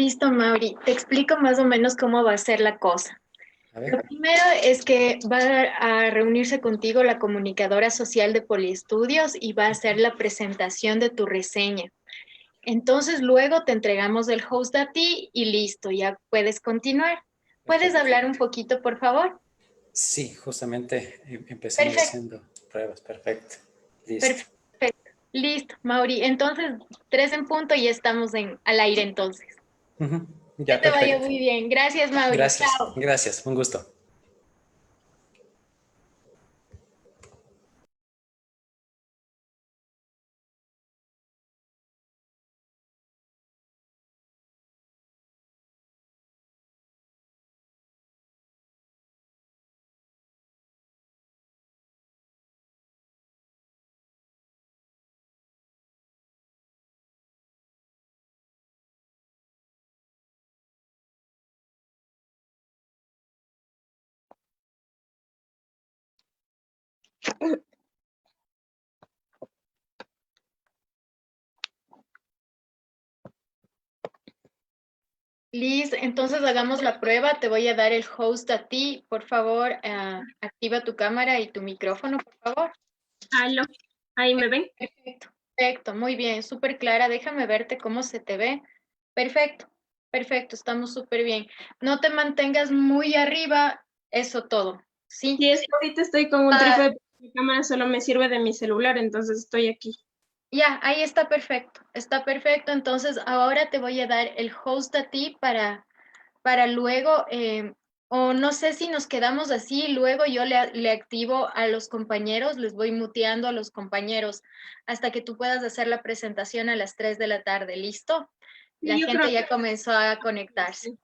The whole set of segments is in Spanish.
Listo, Mauri. Te explico más o menos cómo va a ser la cosa. A Lo ver. primero es que va a reunirse contigo la comunicadora social de Poliestudios y va a hacer la presentación de tu reseña. Entonces luego te entregamos el host a ti y listo, ya puedes continuar. ¿Puedes Perfecto. hablar un poquito, por favor? Sí, justamente empezamos Perfecto, haciendo pruebas. Perfecto. Listo. perfecto. Listo, Mauri. Entonces, 3 en punto y estamos al aire entonces. Ujú. Que Ya, te vaya perfecto. muy bien. Gracias, Mauri. Gracias. Chao. Gracias. Un gusto. Liz, entonces hagamos la prueba. Te voy a dar el host a ti. Por favor, activa tu cámara y tu micrófono, por favor. Aló, ahí me ven. Perfecto, perfecto, muy bien, súper clara. Déjame verte cómo se te ve. Perfecto, perfecto, estamos súper bien. No te mantengas muy arriba, eso todo. Sí, Sí, es que ahorita estoy con un ah, trípode, mi cámara solo me sirve de mi celular, entonces estoy aquí. ya, ahí está perfecto, está perfecto. Entonces ahora te voy a dar el host a ti para luego, o no sé si nos quedamos así, luego yo le activo a los compañeros, les voy muteando a los compañeros hasta que tú puedas hacer la presentación a las 3 de la tarde. ¿Listo? La Sí, yo creo gente ya comenzó a que conectarse. sí.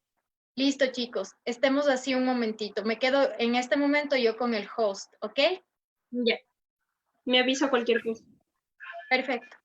Listo, chicos, estemos así un momentito. Me quedo en este momento yo con el host, ¿ok? Ya, me avisa cualquier cosa. Perfecto.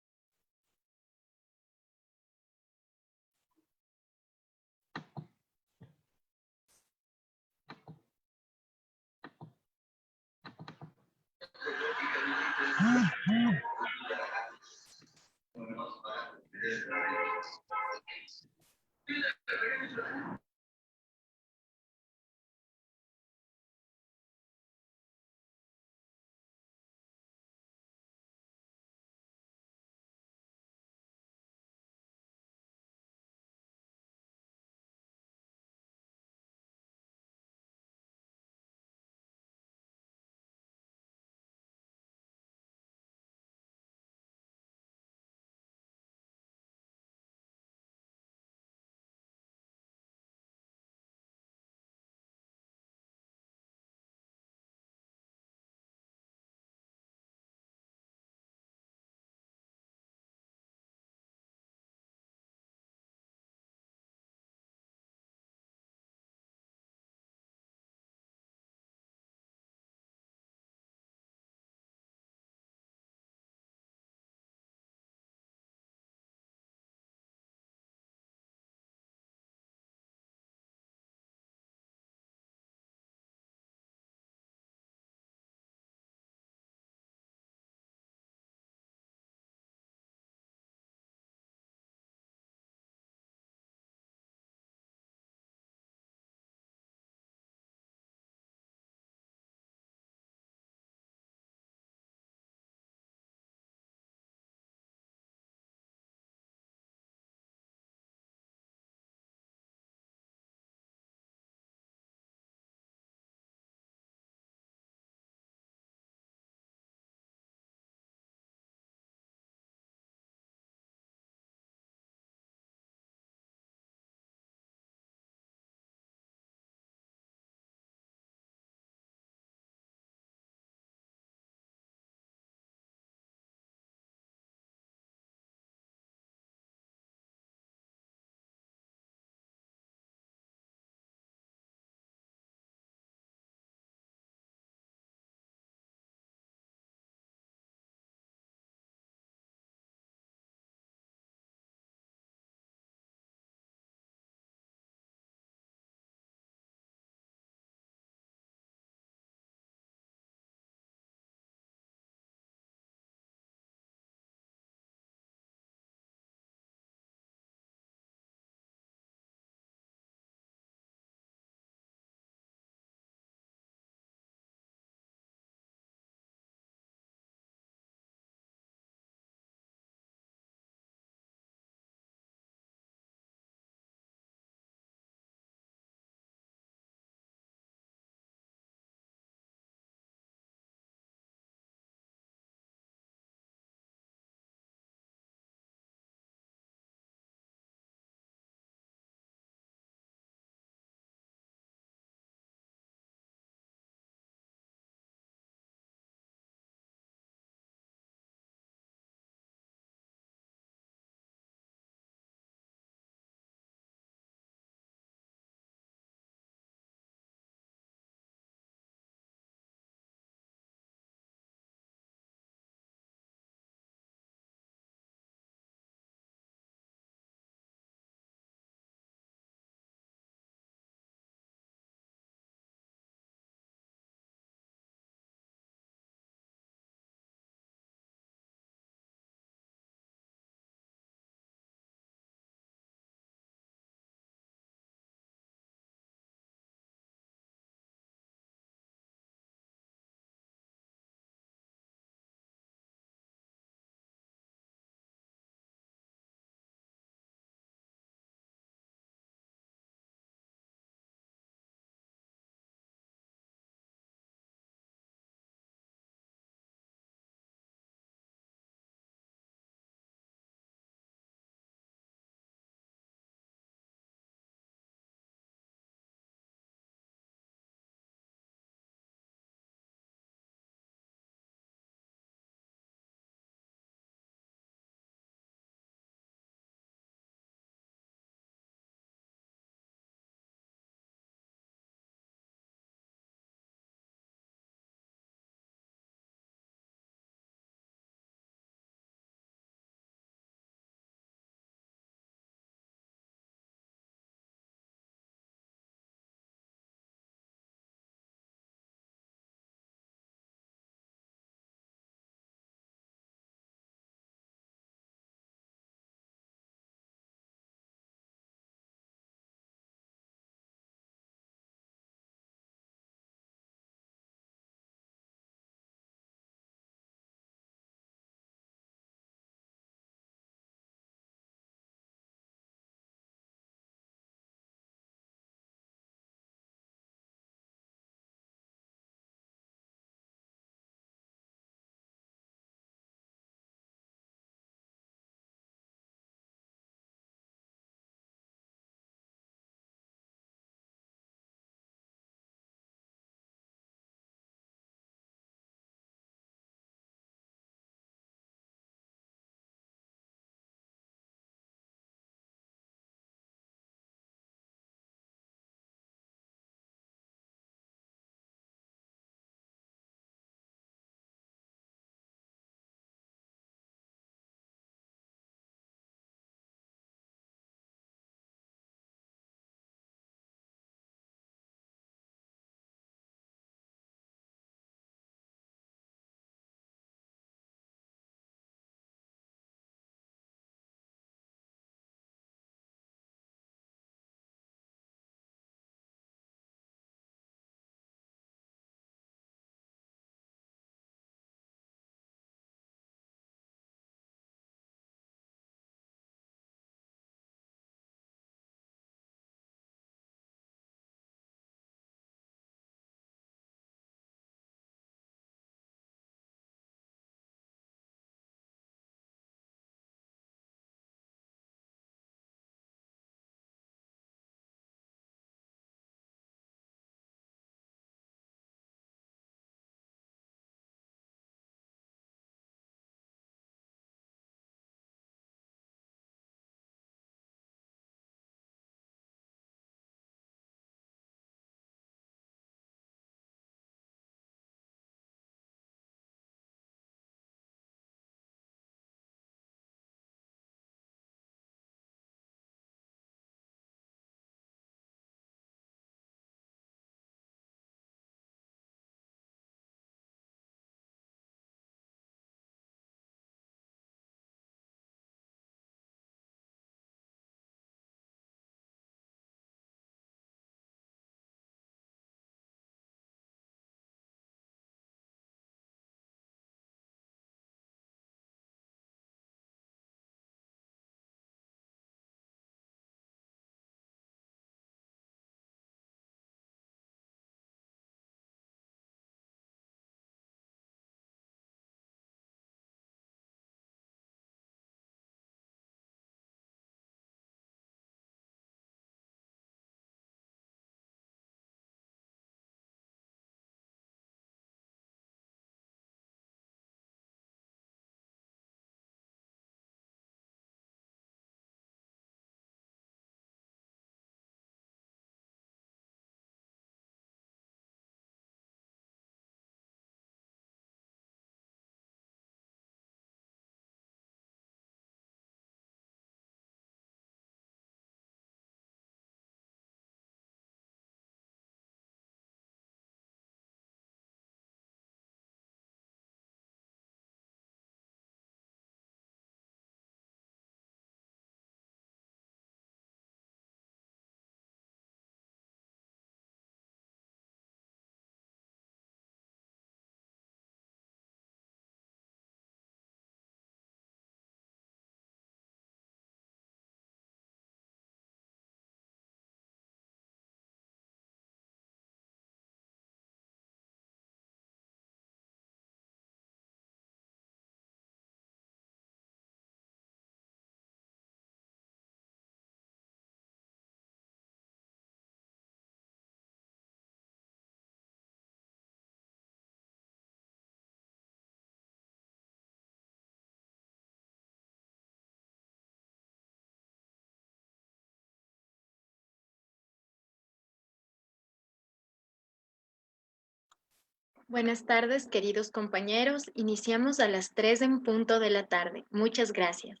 Buenas tardes, queridos compañeros. Iniciamos a las 3 en punto de la tarde. Muchas gracias.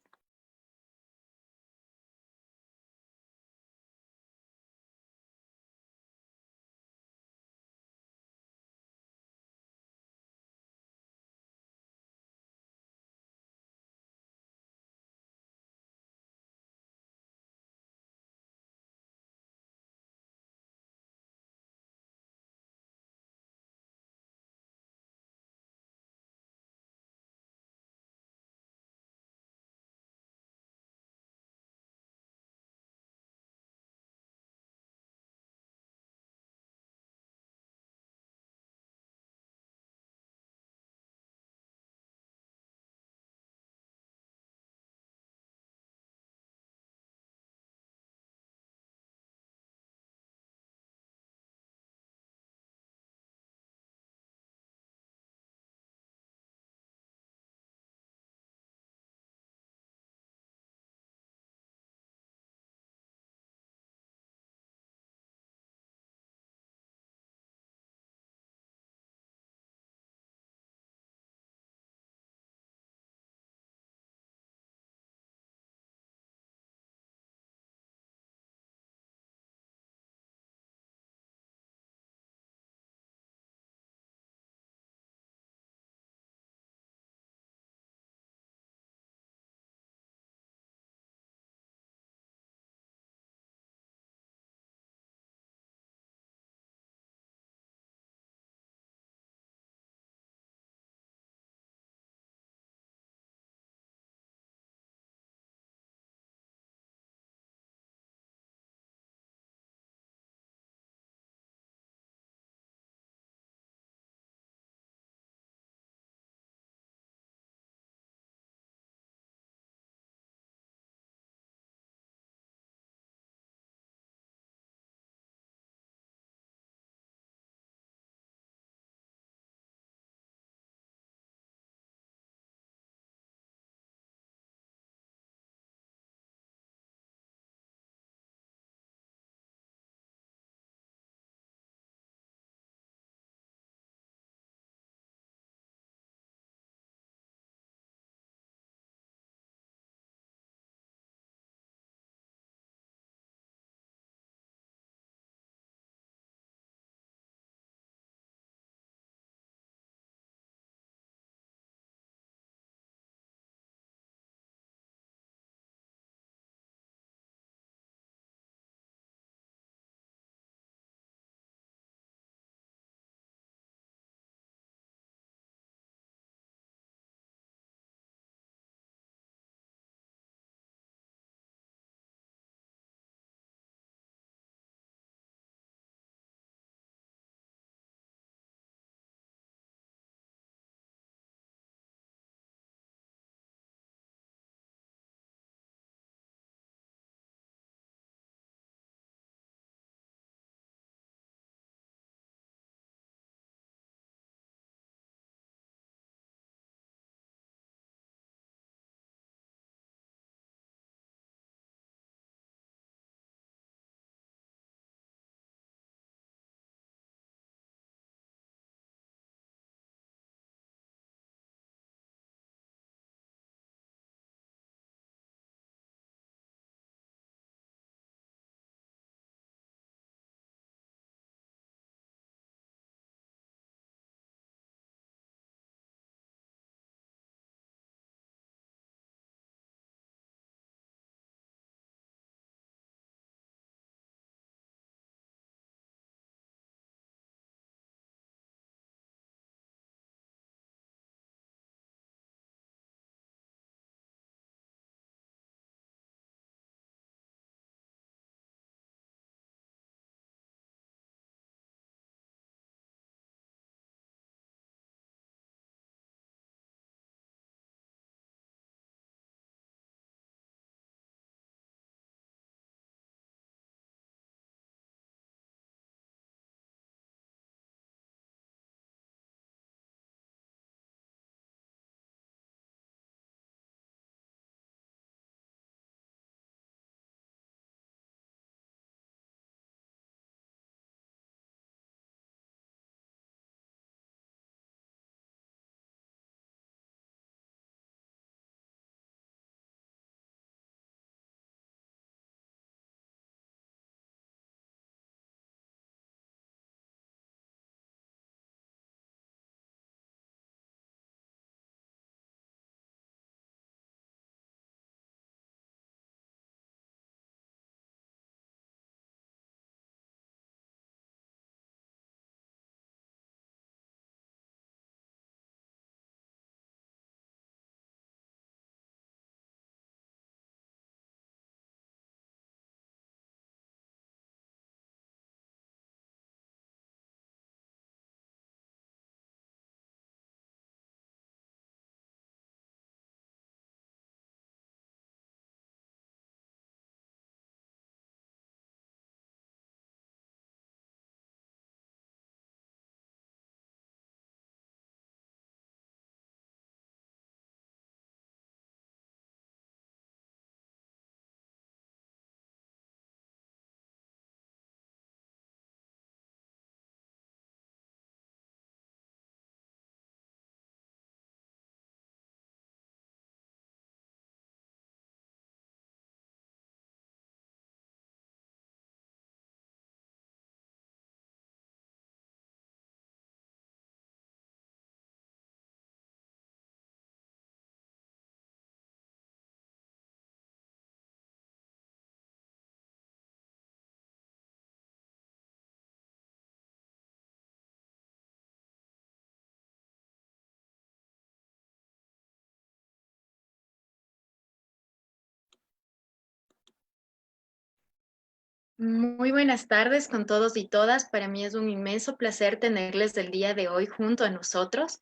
Muy buenas tardes con todos y todas. Para mí es un inmenso placer tenerles el día de hoy junto a nosotros.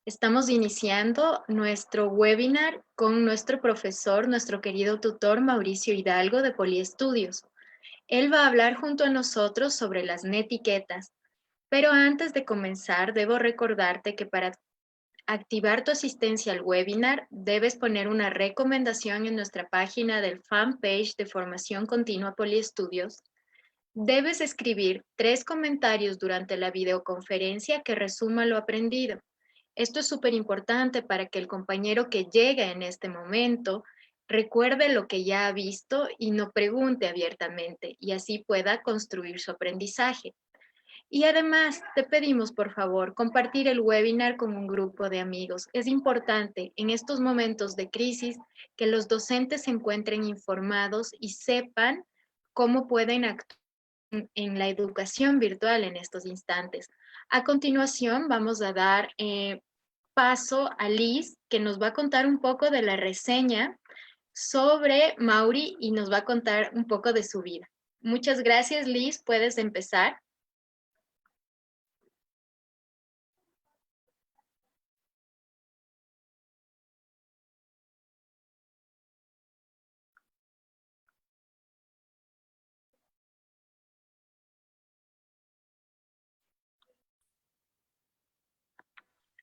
Estamos iniciando nuestro webinar con nuestro profesor, nuestro querido tutor Mauricio Hidalgo de Poliestudios. Él va a hablar junto a nosotros sobre las netiquetas. Pero antes de comenzar, debo recordarte que para activar tu asistencia al webinar, debes poner una recomendación en nuestra página del fanpage de Formación Continua Poliestudios. Debes escribir 3 comentarios durante la videoconferencia que resuma lo aprendido. Esto es súper importante para que el compañero que llega en este momento recuerde lo que ya ha visto y no pregunte abiertamente y así pueda construir su aprendizaje. Y además, te pedimos, por favor, compartir el webinar con un grupo de amigos. Es importante en estos momentos de crisis que los docentes se encuentren informados y sepan cómo pueden actuar en la educación virtual en estos instantes. A continuación, vamos a dar paso a Liz, que nos va a contar un poco de la reseña sobre Mauri y nos va a contar un poco de su vida. Muchas gracias, Liz. Puedes empezar.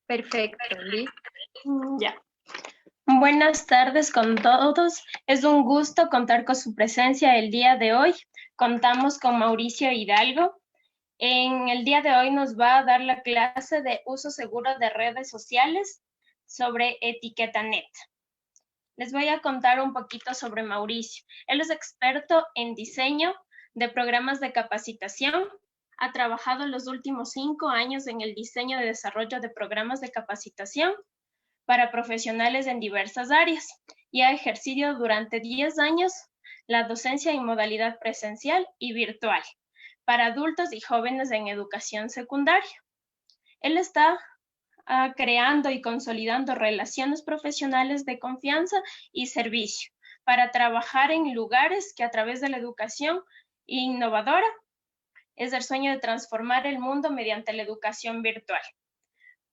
Perfecto, Liz. Ya. Buenas tardes con todos. Es un gusto contar con su presencia el día de hoy. Contamos con Mauricio Hidalgo. En el día de hoy nos va a dar la clase de uso seguro de redes sociales sobre EtiquetaNet. Les voy a contar un poquito sobre Mauricio. Él es experto en diseño de programas de capacitación. Ha trabajado los últimos 5 años en el diseño y desarrollo de programas de capacitación para profesionales en diversas áreas y ha ejercido durante 10 años la docencia en modalidad presencial y virtual para adultos y jóvenes en educación secundaria. Él está creando y consolidando relaciones profesionales de confianza y servicio para trabajar en lugares que a través de la educación innovadora es el sueño de transformar el mundo mediante la educación virtual.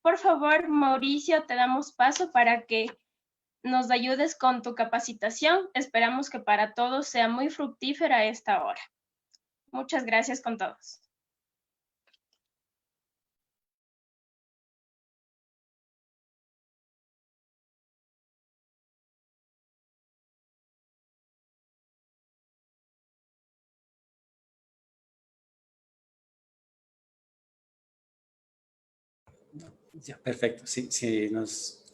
Por favor, Mauricio, te damos paso para que nos ayudes con tu capacitación. Esperamos que para todos sea muy fructífera esta hora. Muchas gracias con todos. Ya, perfecto. Sí,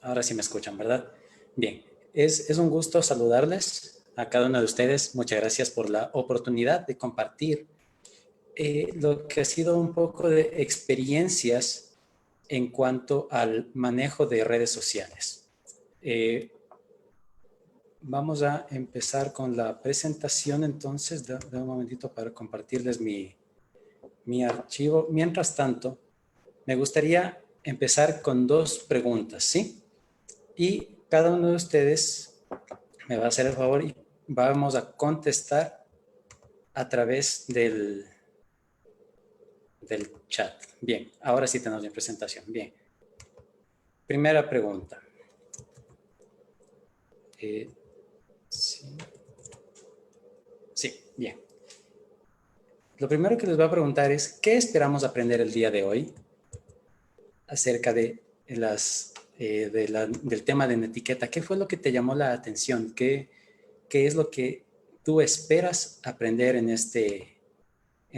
ahora sí me escuchan, ¿verdad? Bien, es un gusto saludarles a cada uno de ustedes. Muchas gracias por la oportunidad de compartir lo que ha sido un poco de experiencias en cuanto al manejo de redes sociales. Vamos a empezar con la presentación, entonces, de un momentito para compartirles mi archivo. Mientras tanto, me gustaría empezar con 2 preguntas, ¿sí? Y cada uno de ustedes me va a hacer el favor y vamos a contestar a través del chat. Bien, ahora sí tenemos mi presentación. Bien. Primera pregunta. Sí, bien. Lo primero que les voy a preguntar es, ¿qué esperamos aprender el día de hoy acerca de del tema de la etiqueta? ¿Qué fue lo que te llamó la atención? ¿Qué es lo que tú esperas aprender en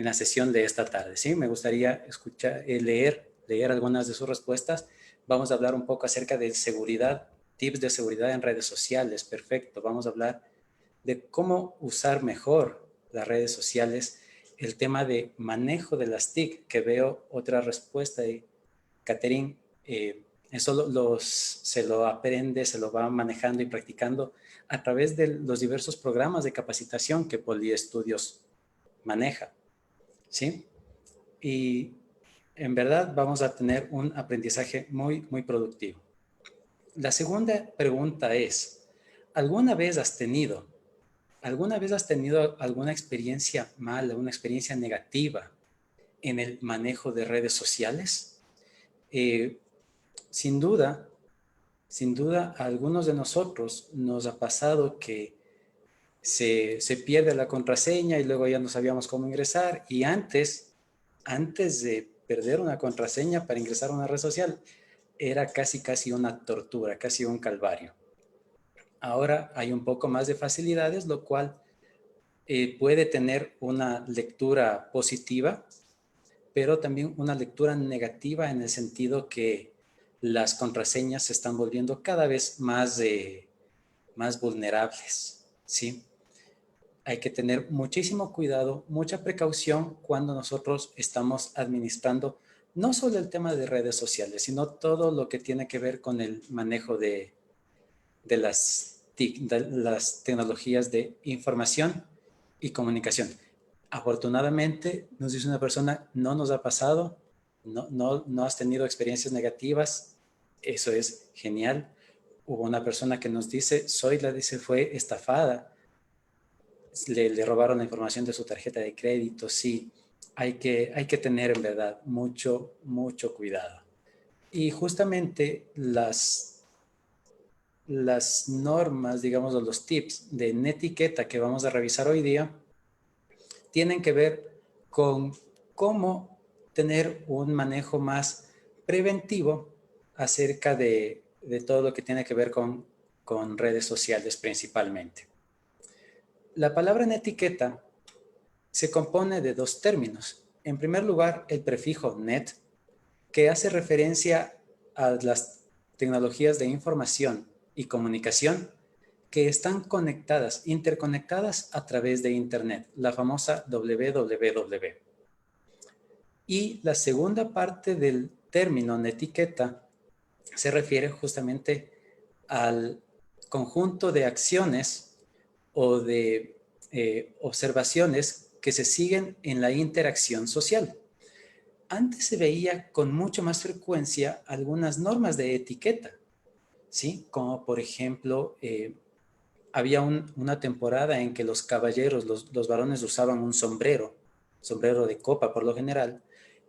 la sesión de esta tarde? ¿Sí? Me gustaría escuchar, leer algunas de sus respuestas. Vamos a hablar un poco acerca de seguridad, tips de seguridad en redes sociales. Perfecto. Vamos a hablar de cómo usar mejor las redes sociales, el tema de manejo de las TIC, que veo otra respuesta de Catherine. Eso se lo aprende, se lo va manejando y practicando a través de los diversos programas de capacitación que Poliestudios maneja, ¿sí? Y en verdad vamos a tener un aprendizaje muy, muy productivo. La segunda pregunta es, ¿alguna vez has tenido ¿Alguna vez has tenido alguna experiencia mala, una experiencia negativa en el manejo de redes sociales? Eh, sin duda, sin duda, a algunos de nosotros nos ha pasado que se pierde la contraseña y luego ya no sabíamos cómo ingresar. Y antes de perder una contraseña para ingresar a una red social, era casi una tortura, casi un calvario. Ahora hay un poco más de facilidades, lo cual puede tener una lectura positiva, pero también una lectura negativa en el sentido que las contraseñas se están volviendo cada vez más vulnerables, ¿sí? Hay que tener muchísimo cuidado, mucha precaución cuando nosotros estamos administrando no solo el tema de redes sociales, sino todo lo que tiene que ver con el manejo de las tecnologías de información y comunicación. Afortunadamente, nos dice una persona, no nos ha pasado, no has tenido experiencias negativas, eso es genial. Hubo una persona que nos dice, fue estafada, le robaron la información de su tarjeta de crédito. Sí, hay que tener en verdad mucho cuidado. Y justamente las normas, digamos, o los tips de netiqueta que vamos a revisar hoy día tienen que ver con cómo tener un manejo más preventivo acerca de todo lo que tiene que ver con redes sociales principalmente. La palabra netiqueta se compone de dos términos. En primer lugar, el prefijo net, que hace referencia a las tecnologías de información y comunicación que están conectadas, interconectadas a través de Internet, la famosa www. Y la segunda parte del término netiqueta se refiere justamente al conjunto de acciones o de observaciones que se siguen en la interacción social. Antes se veía con mucho más frecuencia algunas normas de etiqueta, ¿sí? Como por ejemplo, había una temporada en que los caballeros, los varones usaban un sombrero de copa por lo general,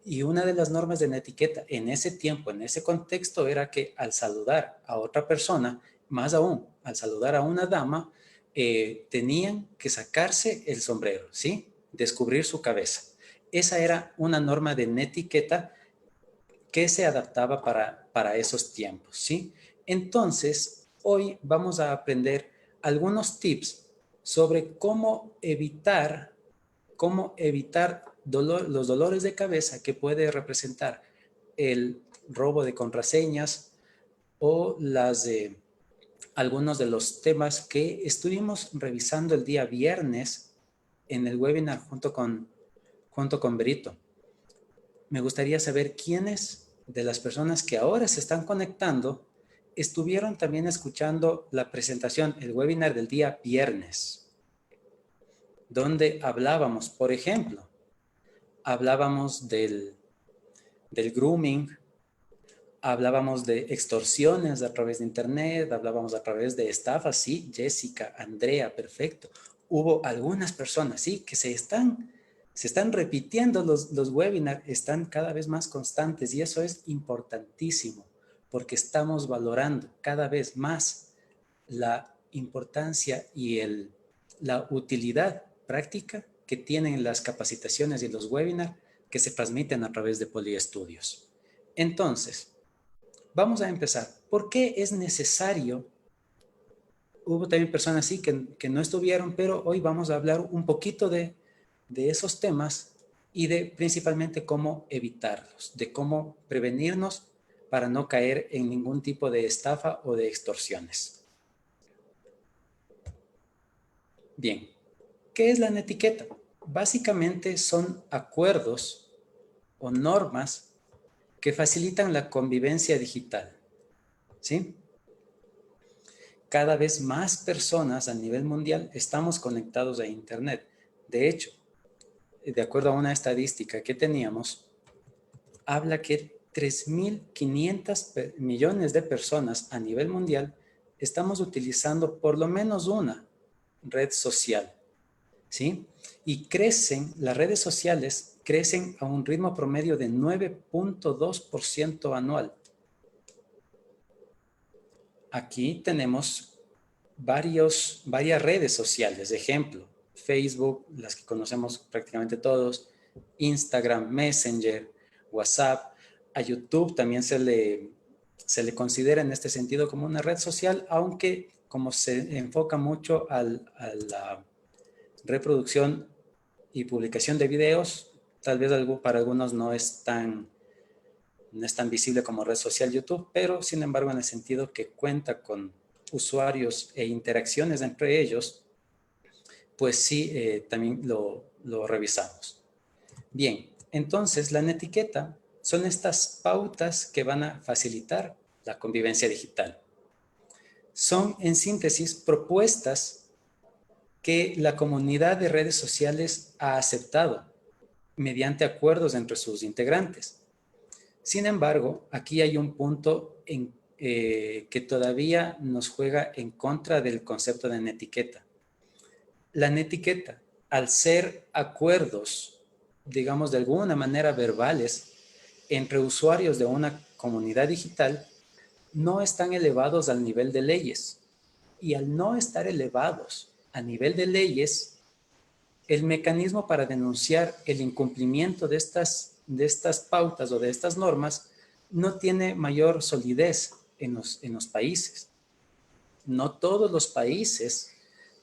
y una de las normas de la etiqueta en ese tiempo, en ese contexto, era que al saludar a otra persona, más aún, al saludar a una dama, tenían que sacarse el sombrero, ¿sí? Descubrir su cabeza. Esa era una norma de netiqueta que se adaptaba para esos tiempos, ¿sí? Entonces, hoy vamos a aprender algunos tips sobre cómo evitar los dolores de cabeza que puede representar el robo de contraseñas o algunos de los temas que estuvimos revisando el día viernes en el webinar junto con Brito. Me gustaría saber quiénes de las personas que ahora se están conectando estuvieron también escuchando la presentación, el webinar del día viernes, donde hablábamos, por ejemplo, del grooming, hablábamos de extorsiones a través de internet, hablábamos a través de estafas, sí, Jessica, Andrea, perfecto. Hubo algunas personas, sí, que se están repitiendo los webinars, están cada vez más constantes y eso es importantísimo porque estamos valorando cada vez más la importancia y la utilidad práctica que tienen las capacitaciones y los webinars que se transmiten a través de Poliestudios. Entonces, vamos a empezar. ¿Por qué es necesario? Hubo también personas así que no estuvieron, pero hoy vamos a hablar un poquito de esos temas y de principalmente cómo evitarlos, de cómo prevenirnos para no caer en ningún tipo de estafa o de extorsiones. Bien, ¿qué es la netiqueta? Básicamente son acuerdos o normas que facilitan la convivencia digital, ¿sí? Cada vez más personas a nivel mundial estamos conectados a Internet. De hecho, de acuerdo a una estadística que teníamos, habla que 3.500 millones de personas a nivel mundial estamos utilizando por lo menos una red social, ¿sí? Y las redes sociales crecen a un ritmo promedio de 9.2% anual. Aquí tenemos varias redes sociales, de ejemplo, Facebook, las que conocemos prácticamente todos, Instagram, Messenger, WhatsApp. A YouTube también se le considera en este sentido como una red social, aunque como se enfoca mucho a la reproducción y publicación de videos, tal vez para algunos no es tan visible como red social YouTube, pero sin embargo en el sentido que cuenta con usuarios e interacciones entre ellos, pues sí, también lo revisamos. Bien, entonces la netiqueta son estas pautas que van a facilitar la convivencia digital. Son, en síntesis, propuestas que la comunidad de redes sociales ha aceptado mediante acuerdos entre sus integrantes. Sin embargo, aquí hay un punto que todavía nos juega en contra del concepto de netiqueta. La netiqueta, al ser acuerdos, digamos de alguna manera verbales, entre usuarios de una comunidad digital, no están elevados al nivel de leyes. Y al no estar elevados a nivel de leyes, el mecanismo para denunciar el incumplimiento de estas pautas o de estas normas no tiene mayor solidez en los países. No todos los países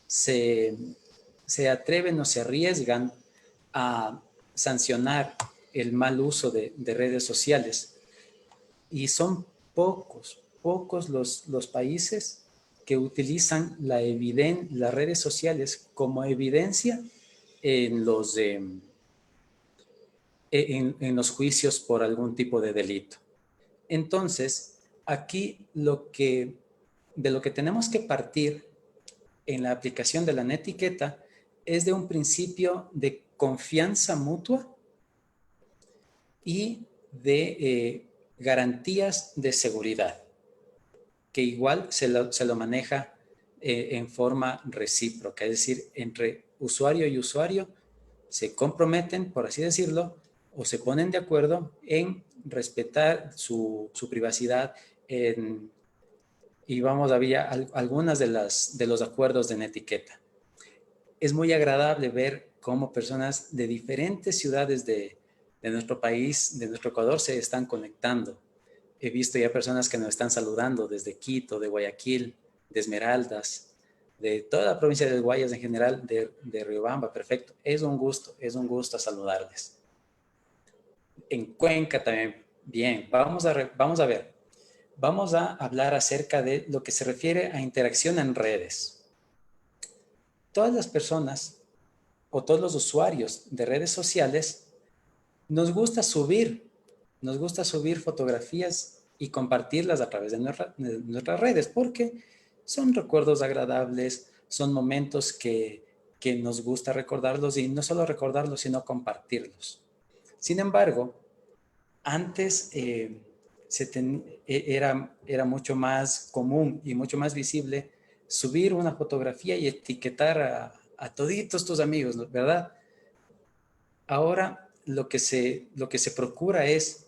se atreven o se arriesgan a sancionar el mal uso de redes sociales. Y son pocos los países que utilizan las redes sociales como evidencia en los juicios por algún tipo de delito. Entonces, aquí de lo que tenemos que partir en la aplicación de la netiqueta es de un principio de confianza mutua y de garantías de seguridad, que igual se lo maneja en forma recíproca, es decir, entre usuario y usuario se comprometen, por así decirlo, o se ponen de acuerdo en respetar su privacidad. Y vamos a ver algunas de los acuerdos de netiqueta. Es muy agradable ver cómo personas de diferentes ciudades de nuestro país, de nuestro Ecuador, se están conectando. He visto ya personas que nos están saludando desde Quito, de Guayaquil, de Esmeraldas, de toda la provincia de Guayas en general, de Riobamba. Perfecto. Es un gusto saludarles. En Cuenca también. Bien, vamos a ver. Vamos a hablar acerca de lo que se refiere a interacción en redes. Todas las personas o todos los usuarios de redes sociales nos gusta subir fotografías y compartirlas a través de nuestras redes, porque son recuerdos agradables, son momentos que nos gusta recordarlos, y no solo recordarlos, sino compartirlos. Sin embargo, antes era mucho más común y mucho más visible subir una fotografía y etiquetar a toditos tus amigos, ¿verdad? Ahora lo que se procura es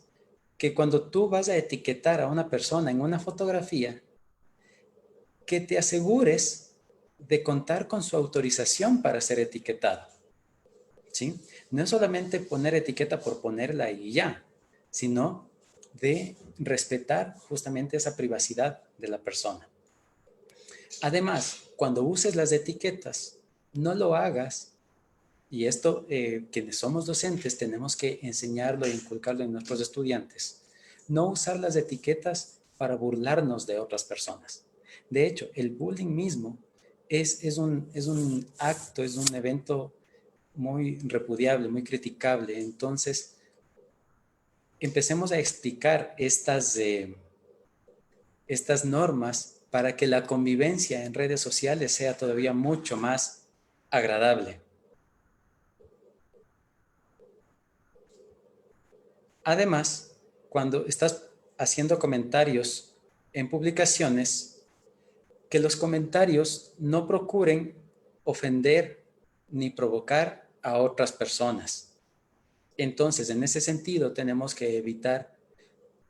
que cuando tú vas a etiquetar a una persona en una fotografía, que te asegures de contar con su autorización para ser etiquetado, ¿sí? No es solamente poner etiqueta por ponerla y ya, sino de respetar justamente esa privacidad de la persona. Además, cuando uses las etiquetas, no lo hagas, y esto quienes somos docentes tenemos que enseñarlo e inculcarlo en nuestros estudiantes, no usar las etiquetas para burlarnos de otras personas. De hecho, el bullying mismo es un acto, es un evento muy repudiable, muy criticable. Entonces, empecemos a explicar estas normas para que la convivencia en redes sociales sea todavía mucho más agradable. Además, cuando estás haciendo comentarios en publicaciones, que los comentarios no procuren ofender ni provocar a otras personas. Entonces, en ese sentido, tenemos que evitar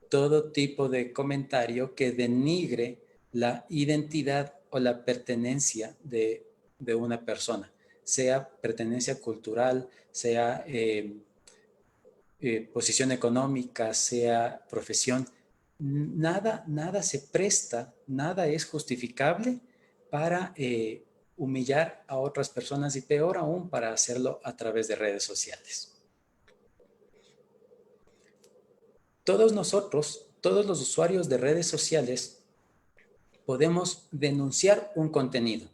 todo tipo de comentario que denigre la identidad o la pertenencia de una persona, sea pertenencia cultural, sea posición económica, sea profesión. Nada se presta, nada es justificable para humillar a otras personas y peor aún para hacerlo a través de redes sociales. Todos nosotros, todos los usuarios de redes sociales, podemos denunciar un contenido.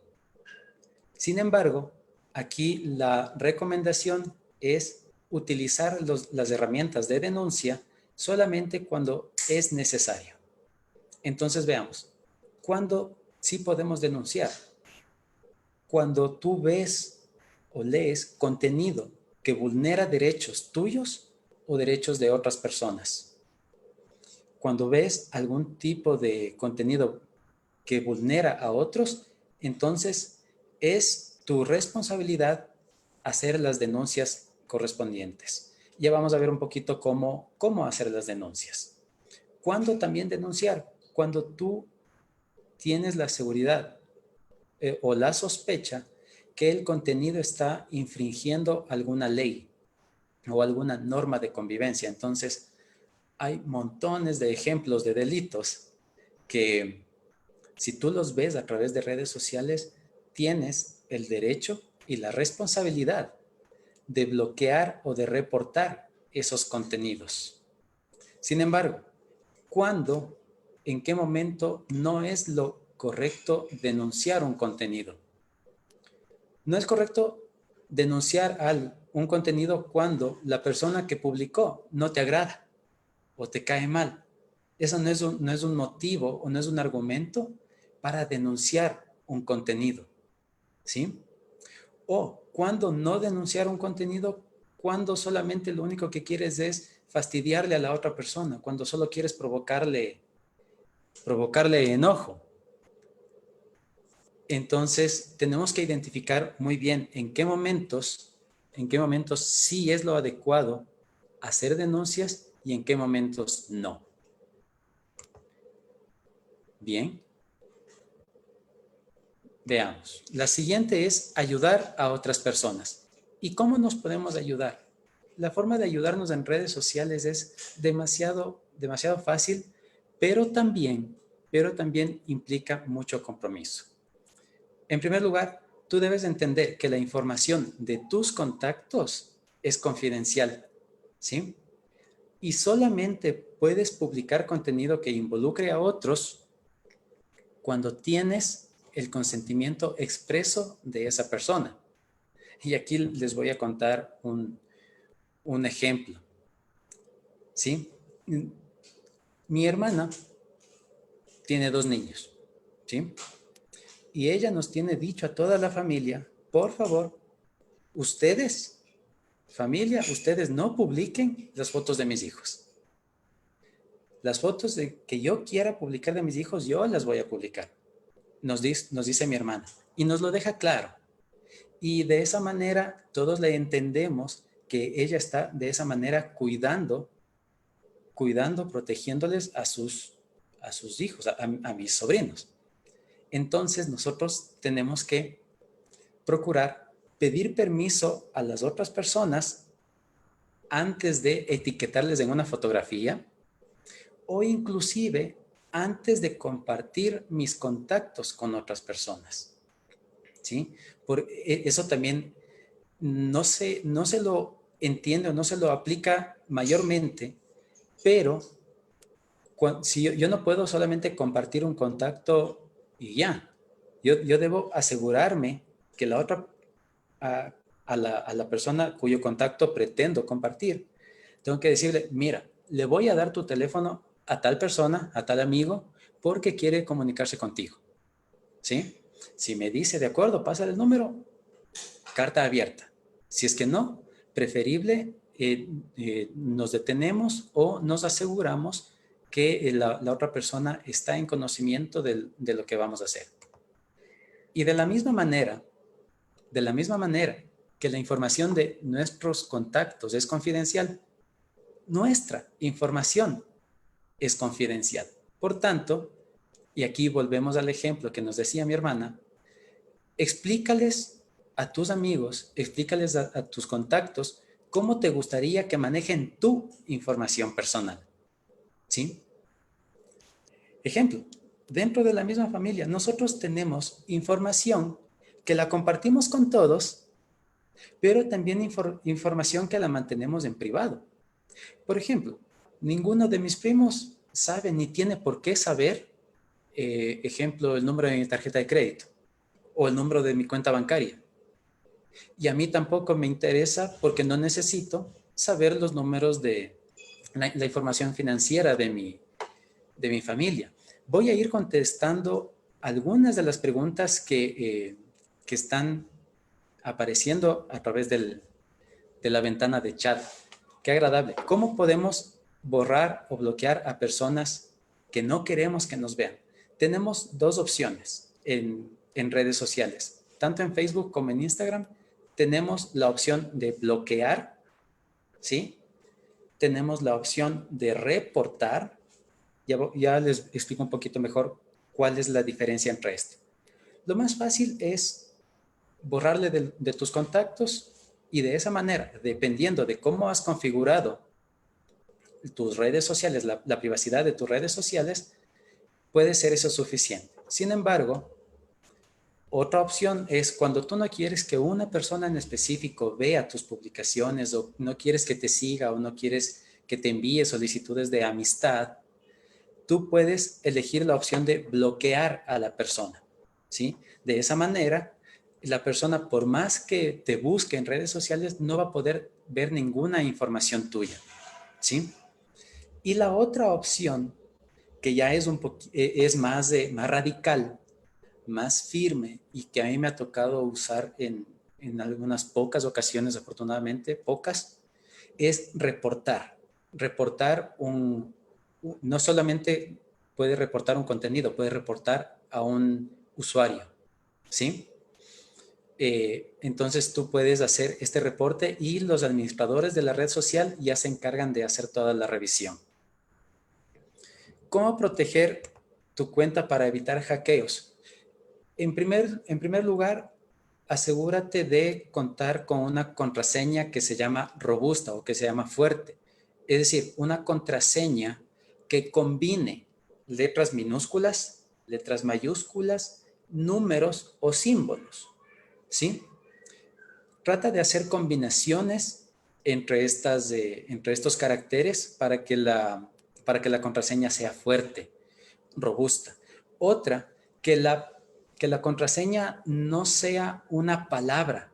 Sin embargo, aquí la recomendación es utilizar las herramientas de denuncia solamente cuando es necesario. Entonces veamos, ¿cuándo sí podemos denunciar? Cuando tú ves o lees contenido que vulnera derechos tuyos o derechos de otras personas. Cuando ves algún tipo de contenido que vulnera a otros, entonces es tu responsabilidad hacer las denuncias correspondientes. Ya vamos a ver un poquito cómo hacer las denuncias. ¿Cuándo también denunciar? Cuando tú tienes la seguridad o la sospecha que el contenido está infringiendo alguna ley o alguna norma de convivencia. Entonces, hay montones de ejemplos de delitos que si tú los ves a través de redes sociales, tienes el derecho y la responsabilidad de bloquear o de reportar esos contenidos. Sin embargo, ¿cuándo, en qué momento no es lo correcto denunciar un contenido? No es correcto denunciar un contenido cuando la persona que publicó no te agrada o te cae mal. Eso no es un motivo o no es un argumento para denunciar un contenido, ¿sí? O cuando no denunciar un contenido, cuando solamente lo único que quieres es fastidiarle a la otra persona, cuando solo quieres provocarle enojo. Entonces, tenemos que identificar muy bien en qué momentos sí es lo adecuado hacer denuncias y en qué momentos no. Bien. Veamos. La siguiente es ayudar a otras personas. ¿Y cómo nos podemos ayudar? La forma de ayudarnos en redes sociales es demasiado fácil, pero también implica mucho compromiso. En primer lugar, tú debes entender que la información de tus contactos es confidencial, ¿sí? Y solamente puedes publicar contenido que involucre a otros cuando tienes el consentimiento expreso de esa persona. Y aquí les voy a contar un ejemplo, ¿sí? Mi hermana tiene 2 niños, ¿sí? Y ella nos tiene dicho a toda la familia, por favor, ustedes, familia, ustedes no publiquen las fotos de mis hijos. Las fotos que yo quiera publicar de mis hijos, yo las voy a publicar. Nos dice mi hermana. Y nos lo deja claro. Y de esa manera todos le entendemos que ella está de esa manera cuidando, protegiéndoles a sus hijos, a mis sobrinos. Entonces nosotros tenemos que procurar pedir permiso a las otras personas antes de etiquetarles en una fotografía o inclusive antes de compartir mis contactos con otras personas, ¿sí? Eso también no se lo entiende o no se lo aplica mayormente, pero si yo no puedo solamente compartir un contacto y ya. Yo debo asegurarme que la otra, a la persona cuyo contacto pretendo compartir, tengo que decirle, mira, le voy a dar tu teléfono a tal persona, a tal amigo, porque quiere comunicarse contigo, ¿sí? Si me dice, de acuerdo, pasa el número, carta abierta. Si es que no, preferible, nos detenemos o nos aseguramos que la otra persona está en conocimiento de lo que vamos a hacer. Y de la misma manera, De la misma manera que la información de nuestros contactos es confidencial, nuestra información es confidencial. Por tanto, y aquí volvemos al ejemplo que nos decía mi hermana, explícales a tus amigos, explícales a tus contactos cómo te gustaría que manejen tu información personal. ¿Sí? Ejemplo, dentro de la misma familia, nosotros tenemos información que la compartimos con todos, pero también información que la mantenemos en privado. Por ejemplo, ninguno de mis primos sabe ni tiene por qué saber, ejemplo, el número de mi tarjeta de crédito o el número de mi cuenta bancaria. Y a mí tampoco me interesa porque no necesito saber los números de la información financiera de mi familia. Voy a ir contestando algunas de las preguntas que están apareciendo a través de la ventana de chat. Qué agradable. ¿Cómo podemos borrar o bloquear a personas que no queremos que nos vean? Tenemos dos opciones en redes sociales. Tanto en Facebook como en Instagram tenemos la opción de bloquear, ¿sí? Tenemos la opción de reportar. Ya les explico un poquito mejor cuál es la diferencia entre esto. Lo más fácil es borrarle de tus contactos y de esa manera, dependiendo de cómo has configurado tus redes sociales, la privacidad de tus redes sociales, puede ser eso suficiente. Sin embargo, otra opción es cuando tú no quieres que una persona en específico vea tus publicaciones o no quieres que te siga o no quieres que te envíe solicitudes de amistad, tú puedes elegir la opción de bloquear a la persona, ¿sí? De esa manera, la persona, por más que te busque en redes sociales, no va a poder ver ninguna información tuya, ¿sí? Y la otra opción, que ya es más radical, más firme y que a mí me ha tocado usar en algunas pocas ocasiones, afortunadamente, pocas, es reportar. Reportar no solamente puede reportar un contenido, puede reportar a un usuario, ¿sí? Entonces tú puedes hacer este reporte y los administradores de la red social ya se encargan de hacer toda la revisión. ¿Cómo proteger tu cuenta para evitar hackeos? En primer lugar, asegúrate de contar con una contraseña que se llama robusta o que se llama fuerte. Es decir, una contraseña que combine letras minúsculas, letras mayúsculas, números o símbolos, ¿sí? Trata de hacer combinaciones entre estos caracteres para que la contraseña sea fuerte, robusta. Otra, que la contraseña no sea una palabra,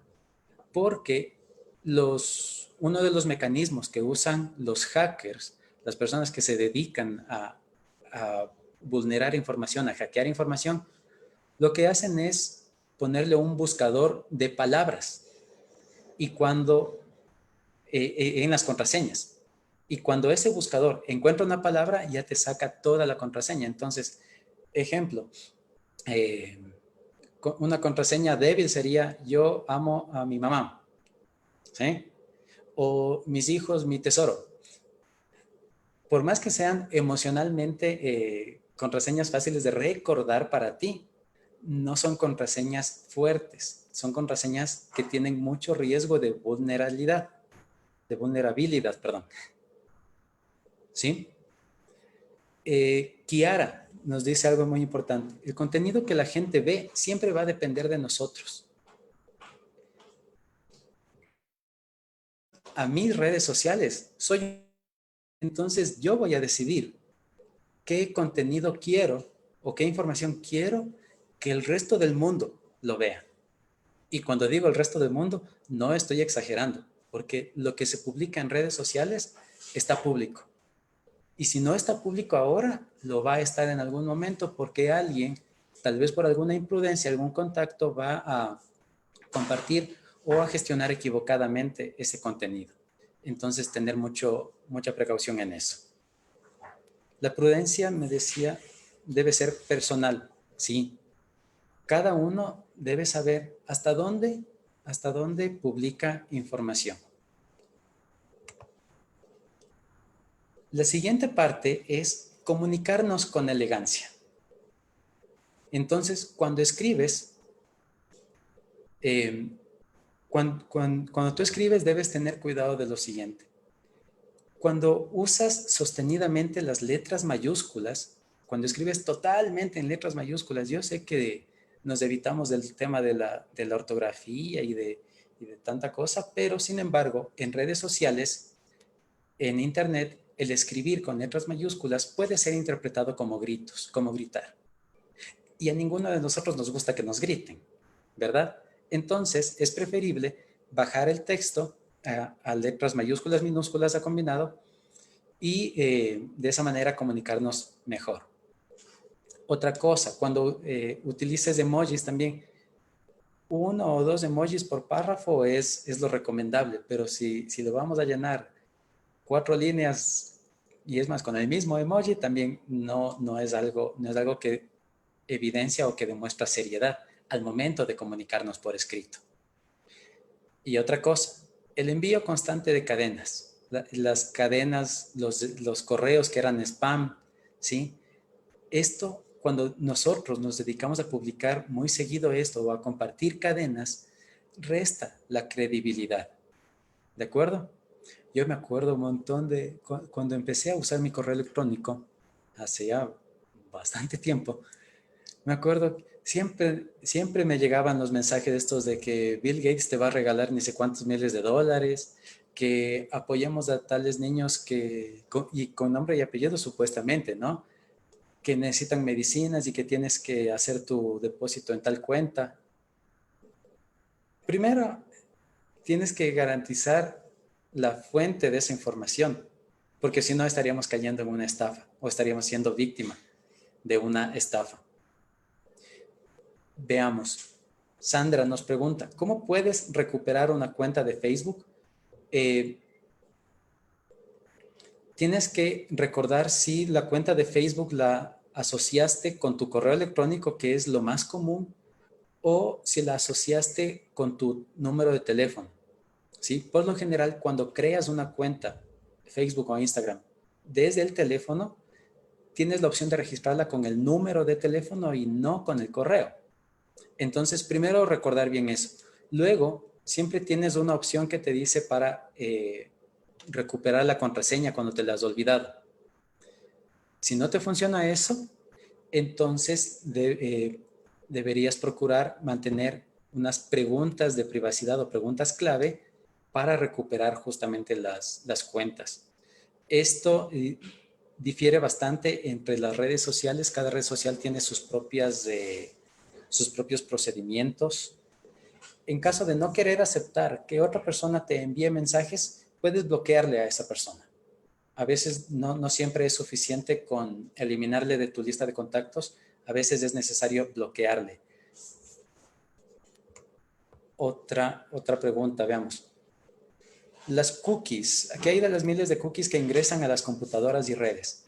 porque uno de los mecanismos que usan los hackers, las personas que se dedican a vulnerar información, a hackear información, lo que hacen es ponerle un buscador de palabras y en las contraseñas. Y cuando ese buscador encuentra una palabra, ya te saca toda la contraseña. Entonces, ejemplo, una contraseña débil sería yo amo a mi mamá, ¿sí? O mis hijos, mi tesoro. Por más que sean emocionalmente contraseñas fáciles de recordar para ti, no son contraseñas fuertes, son contraseñas que tienen mucho riesgo de vulnerabilidad, perdón. ¿Sí? Kiara nos dice algo muy importante. El contenido que la gente ve siempre va a depender de nosotros. A mis redes sociales, entonces yo voy a decidir qué contenido quiero o qué información quiero que el resto del mundo lo vea. Y cuando digo el resto del mundo, no estoy exagerando, porque lo que se publica en redes sociales está público. Y si no está público ahora, lo va a estar en algún momento porque alguien, tal vez por alguna imprudencia, algún contacto va a compartir o a gestionar equivocadamente ese contenido. Entonces, tener mucha precaución en eso. La prudencia, me decía, debe ser personal, sí. Cada uno debe saber hasta dónde hasta dónde publica información. La siguiente parte es comunicarnos con elegancia. Entonces, cuando escribes, cuando tú escribes debes tener cuidado de lo siguiente. Cuando usas sostenidamente las letras mayúsculas, cuando escribes totalmente en letras mayúsculas, yo sé que nos evitamos del tema de la ortografía y de tanta cosa, pero sin embargo, en redes sociales, en internet, el escribir con letras mayúsculas puede ser interpretado como gritos, como gritar. Y a ninguno de nosotros nos gusta que nos griten, ¿verdad? Entonces, es preferible bajar el texto a letras mayúsculas, minúsculas, a combinado, y de esa manera comunicarnos mejor. Otra cosa, cuando utilices emojis también, 1 o 2 emojis por párrafo es lo recomendable, pero si lo vamos a llenar 4 líneas y es más con el mismo emoji, también no es algo que evidencia o que demuestra seriedad al momento de comunicarnos por escrito. Y otra cosa, el envío constante de cadenas. Las cadenas, los correos que eran spam, ¿sí? Esto, cuando nosotros nos dedicamos a publicar muy seguido esto o a compartir cadenas, resta la credibilidad. ¿De acuerdo? Yo me acuerdo un montón de cuando empecé a usar mi correo electrónico, hace ya bastante tiempo, me acuerdo, siempre me llegaban los mensajes estos de que Bill Gates te va a regalar ni sé cuántos miles de dólares, que apoyemos a tales niños y con nombre y apellido supuestamente, ¿no? Que necesitan medicinas y que tienes que hacer tu depósito en tal cuenta. Primero, tienes que garantizar la fuente de esa información, porque si no estaríamos cayendo en una estafa o estaríamos siendo víctima de una estafa. Veamos. Sandra nos pregunta, ¿cómo puedes recuperar una cuenta de Facebook? Tienes que recordar si la cuenta de Facebook la asociaste con tu correo electrónico, que es lo más común, o si la asociaste con tu número de teléfono. ¿Sí? Por lo general, cuando creas una cuenta Facebook o Instagram desde el teléfono, tienes la opción de registrarla con el número de teléfono y no con el correo. Entonces, primero recordar bien eso. Luego, siempre tienes una opción que te dice para recuperar la contraseña cuando te la has olvidado. Si no te funciona eso, entonces deberías procurar mantener unas preguntas de privacidad o preguntas clave para recuperar justamente las cuentas. Esto difiere bastante entre las redes sociales. Cada red social tiene sus propios procedimientos. En caso de no querer aceptar que otra persona te envíe mensajes, puedes bloquearle a esa persona. A veces no siempre es suficiente con eliminarle de tu lista de contactos. A veces es necesario bloquearle. Otra pregunta, veamos. Las cookies. ¿Qué hay de las miles de cookies que ingresan a las computadoras y redes?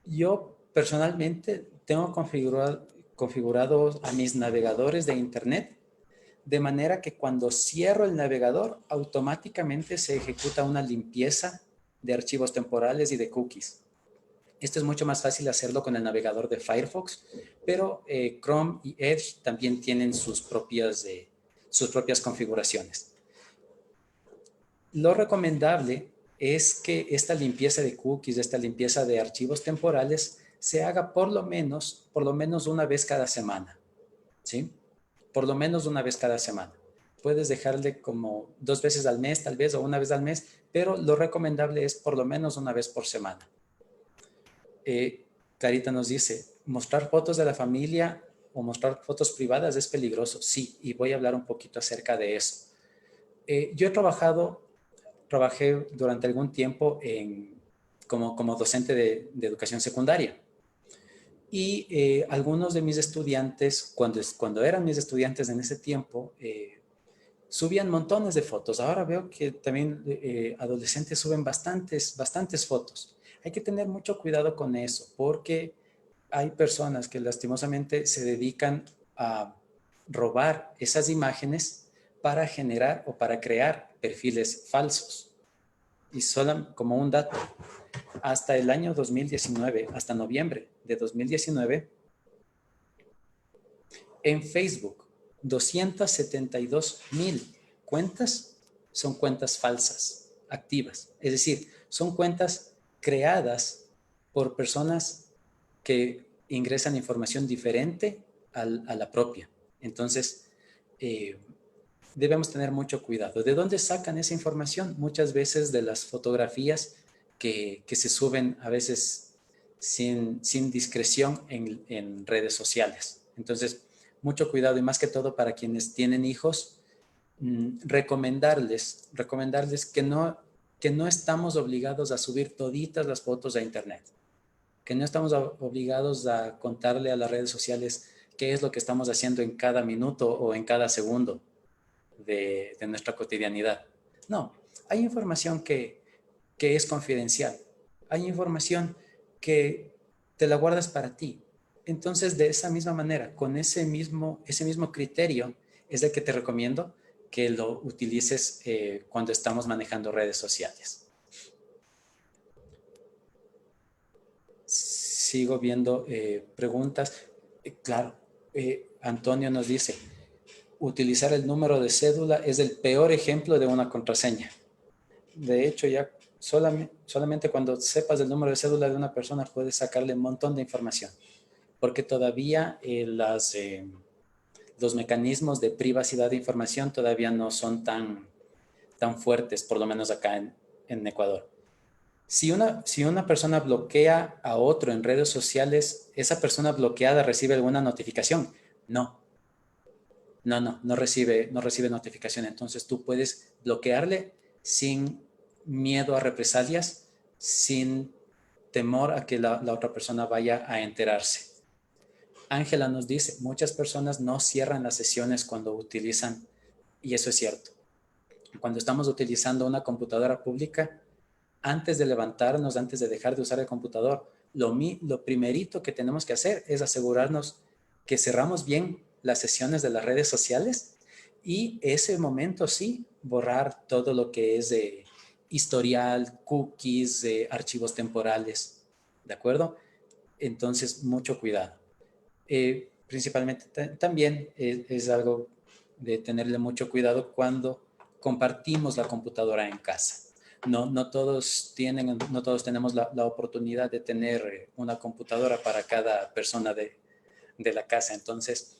Yo personalmente tengo configurado a mis navegadores de internet de manera que cuando cierro el navegador automáticamente se ejecuta una limpieza de archivos temporales y de cookies. Esto es mucho más fácil hacerlo con el navegador de Firefox, pero Chrome y Edge también tienen sus propias configuraciones. Lo recomendable es que esta limpieza de cookies, esta limpieza de archivos temporales, se haga por lo menos una vez cada semana, ¿sí? Por lo menos una vez cada semana. Puedes dejarle como 2 veces al mes, tal vez, o una vez al mes, pero lo recomendable es por lo menos una vez por semana. Carita nos dice, ¿mostrar fotos de la familia o mostrar fotos privadas es peligroso? Sí, y voy a hablar un poquito acerca de eso. Yo trabajé durante algún tiempo como docente de educación secundaria. Y algunos de mis estudiantes, cuando eran mis estudiantes en ese tiempo, subían montones de fotos. Ahora veo que también adolescentes suben bastantes fotos. Hay que tener mucho cuidado con eso, porque hay personas que lastimosamente se dedican a robar esas imágenes para generar o para crear perfiles falsos. Y solo como un dato, hasta el año 2019, hasta noviembre de 2019, en Facebook, 272,000 cuentas son cuentas falsas, activas. Es decir, son cuentas creadas por personas que ingresan información diferente a la propia. Entonces, debemos tener mucho cuidado. ¿De dónde sacan esa información? Muchas veces de las fotografías que se suben a veces sin discreción en redes sociales. Entonces, mucho cuidado y más que todo para quienes tienen hijos, recomendarles que no estamos obligados a subir toditas las fotos a internet, que no estamos obligados a contarle a las redes sociales qué es lo que estamos haciendo en cada minuto o en cada segundo de nuestra cotidianidad. No, hay información que es confidencial, hay información que te la guardas para ti. Entonces, de esa misma manera, con ese mismo criterio, es el que te recomiendo que lo utilices cuando estamos manejando redes sociales. Sigo viendo preguntas. Claro, Antonio nos dice, utilizar el número de cédula es el peor ejemplo de una contraseña. De hecho, ya solamente cuando sepas el número de cédula de una persona puedes sacarle un montón de información, porque todavía los mecanismos de privacidad de información todavía no son tan fuertes, por lo menos acá en Ecuador. Si una persona bloquea a otro en redes sociales, ¿esa persona bloqueada recibe alguna notificación? No recibe notificación. Entonces tú puedes bloquearle sin miedo a represalias, sin temor a que la otra persona vaya a enterarse. Ángela nos dice, muchas personas no cierran las sesiones cuando utilizan, y eso es cierto. Cuando estamos utilizando una computadora pública, antes de levantarnos, antes de dejar de usar el computador, lo primerito que tenemos que hacer es asegurarnos que cerramos bien las sesiones de las redes sociales y ese momento sí, borrar todo lo que es historial, cookies, archivos temporales, ¿de acuerdo? Entonces, mucho cuidado. Principalmente también es algo de tenerle mucho cuidado cuando compartimos la computadora en casa. No todos tenemos la oportunidad de tener una computadora para cada persona de la casa. Entonces,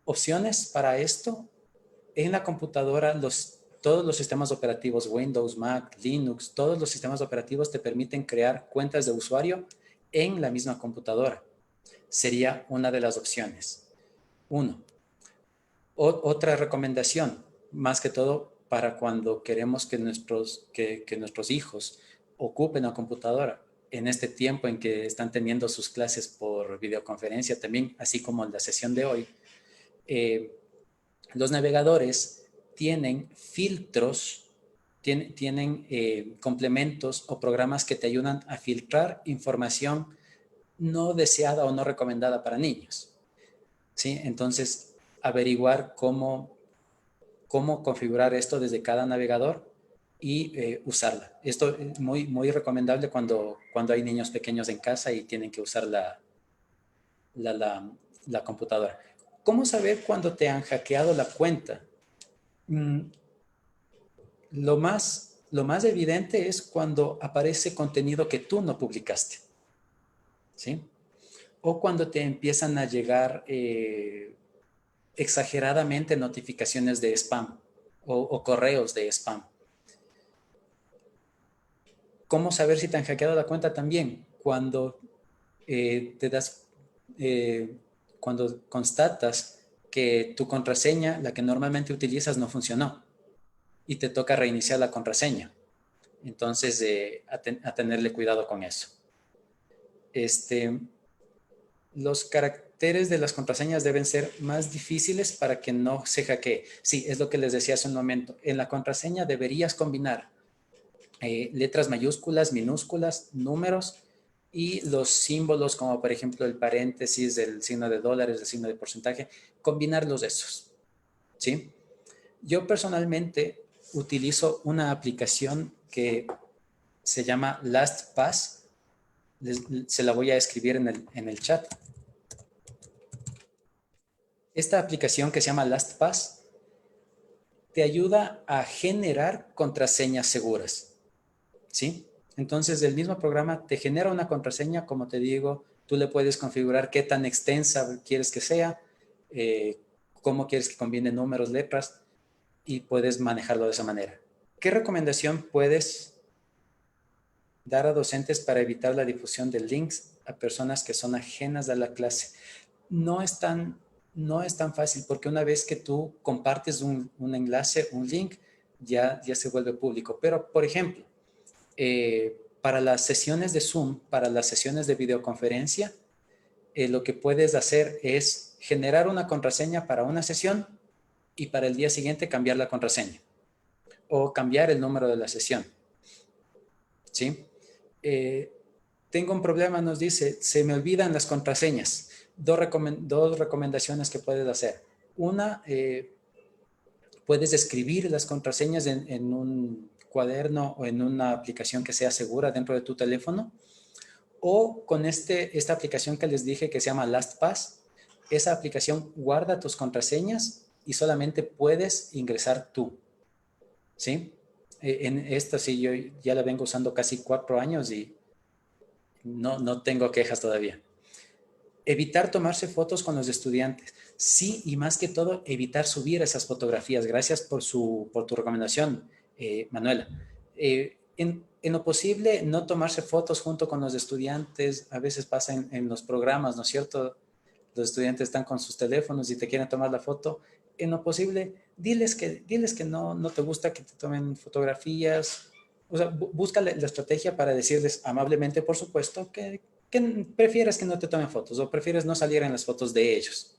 opciones para esto, en la computadora todos los sistemas operativos, Windows, Mac, Linux, todos los sistemas operativos te permiten crear cuentas de usuario en la misma computadora. Sería una de las opciones. Otra recomendación, más que todo para cuando queremos que nuestros hijos ocupen la computadora en este tiempo en que están teniendo sus clases por videoconferencia también, así como en la sesión de hoy. Los navegadores tienen filtros, tienen complementos o programas que te ayudan a filtrar información no deseada o no recomendada para niños, ¿sí? Entonces, averiguar cómo configurar esto desde cada navegador y usarla. Esto es muy, muy recomendable cuando hay niños pequeños en casa y tienen que usar la computadora. ¿Cómo saber cuando te han hackeado la cuenta? Lo más evidente es cuando aparece contenido que tú no publicaste, ¿sí? O cuando te empiezan a llegar exageradamente notificaciones de spam o correos de spam. ¿Cómo saber si te han hackeado la cuenta también? Cuando cuando constatas que tu contraseña, la que normalmente utilizas, no funcionó y te toca reiniciar la contraseña. Entonces, a tenerle cuidado con eso. Los caracteres de las contraseñas deben ser más difíciles para que no se hackee. Sí, es lo que les decía hace un momento. En la contraseña deberías combinar letras mayúsculas, minúsculas, números y los símbolos como por ejemplo el paréntesis, el signo de dólares, el signo de porcentaje, combinarlos esos, ¿sí? Yo personalmente utilizo una aplicación que se llama LastPass. Se la voy a escribir en el chat. Esta aplicación que se llama LastPass te ayuda a generar contraseñas seguras, ¿sí? Entonces, el mismo programa te genera una contraseña, como te digo, tú le puedes configurar qué tan extensa quieres que sea, cómo quieres que combine números, letras, y puedes manejarlo de esa manera. ¿Qué recomendación puedes dar a docentes para evitar la difusión de links a personas que son ajenas a la clase? No es tan fácil, porque una vez que tú compartes un enlace, un link, ya se vuelve público. Pero, por ejemplo, para las sesiones de Zoom, para las sesiones de videoconferencia, lo que puedes hacer es generar una contraseña para una sesión y para el día siguiente cambiar la contraseña o cambiar el número de la sesión, ¿sí? Tengo un problema, nos dice, se me olvidan las contraseñas. Dos recomendaciones que puedes hacer. Una, puedes escribir las contraseñas en un cuaderno o en una aplicación que sea segura dentro de tu teléfono, o con esta aplicación que les dije que se llama LastPass. Esa aplicación guarda tus contraseñas y solamente puedes ingresar tú, ¿sí? En esta sí, yo ya la vengo usando casi 4 años y no tengo quejas todavía. Evitar tomarse fotos con los estudiantes. Sí, y más que todo, evitar subir esas fotografías. Gracias por tu recomendación, Manuela. En lo posible, no tomarse fotos junto con los estudiantes. A veces pasa en los programas, ¿no es cierto? Los estudiantes están con sus teléfonos y te quieren tomar la foto. En lo posible, diles que no te gusta que te tomen fotografías. O sea, busca la estrategia para decirles amablemente, por supuesto, que prefieres que no te tomen fotos o prefieres no salir en las fotos de ellos.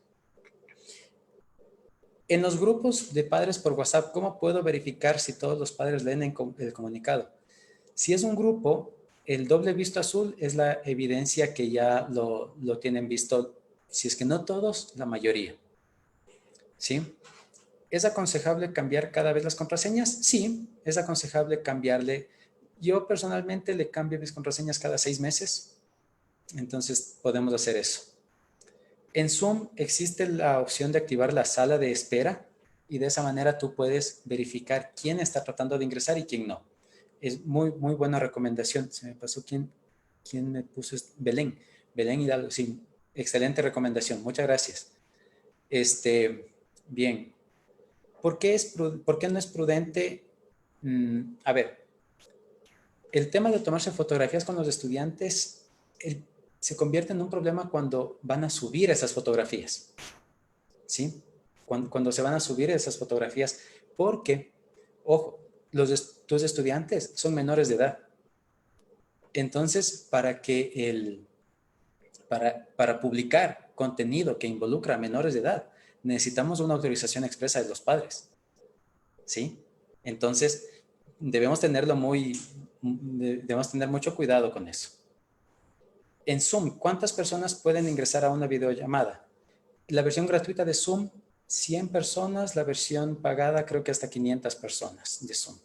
En los grupos de padres por WhatsApp, ¿cómo puedo verificar si todos los padres leen el comunicado? Si es un grupo, el doble visto azul es la evidencia que ya lo tienen visto, si es que no todos, la mayoría. ¿Sí? ¿Es aconsejable cambiar cada vez las contraseñas? Sí, es aconsejable cambiarle. Yo personalmente le cambio mis contraseñas cada 6 meses. Entonces podemos hacer eso. En Zoom existe la opción de activar la sala de espera y de esa manera tú puedes verificar quién está tratando de ingresar y quién no. Es muy buena recomendación. Se me pasó quién me puso Belén Hidalgo. Sí, excelente recomendación. Muchas gracias. Bien. ¿Por qué no es prudente? A ver, el tema de tomarse fotografías con los estudiantes se convierte en un problema cuando van a subir esas fotografías, ¿sí? Cuando se van a subir esas fotografías, porque, ojo, tus estudiantes son menores de edad. Entonces, para publicar contenido que involucra a menores de edad, necesitamos una autorización expresa de los padres, ¿sí? Entonces, debemos tener mucho cuidado con eso. En Zoom, ¿cuántas personas pueden ingresar a una videollamada? La versión gratuita de Zoom, 100 personas. La versión pagada, creo que hasta 500 personas de Zoom.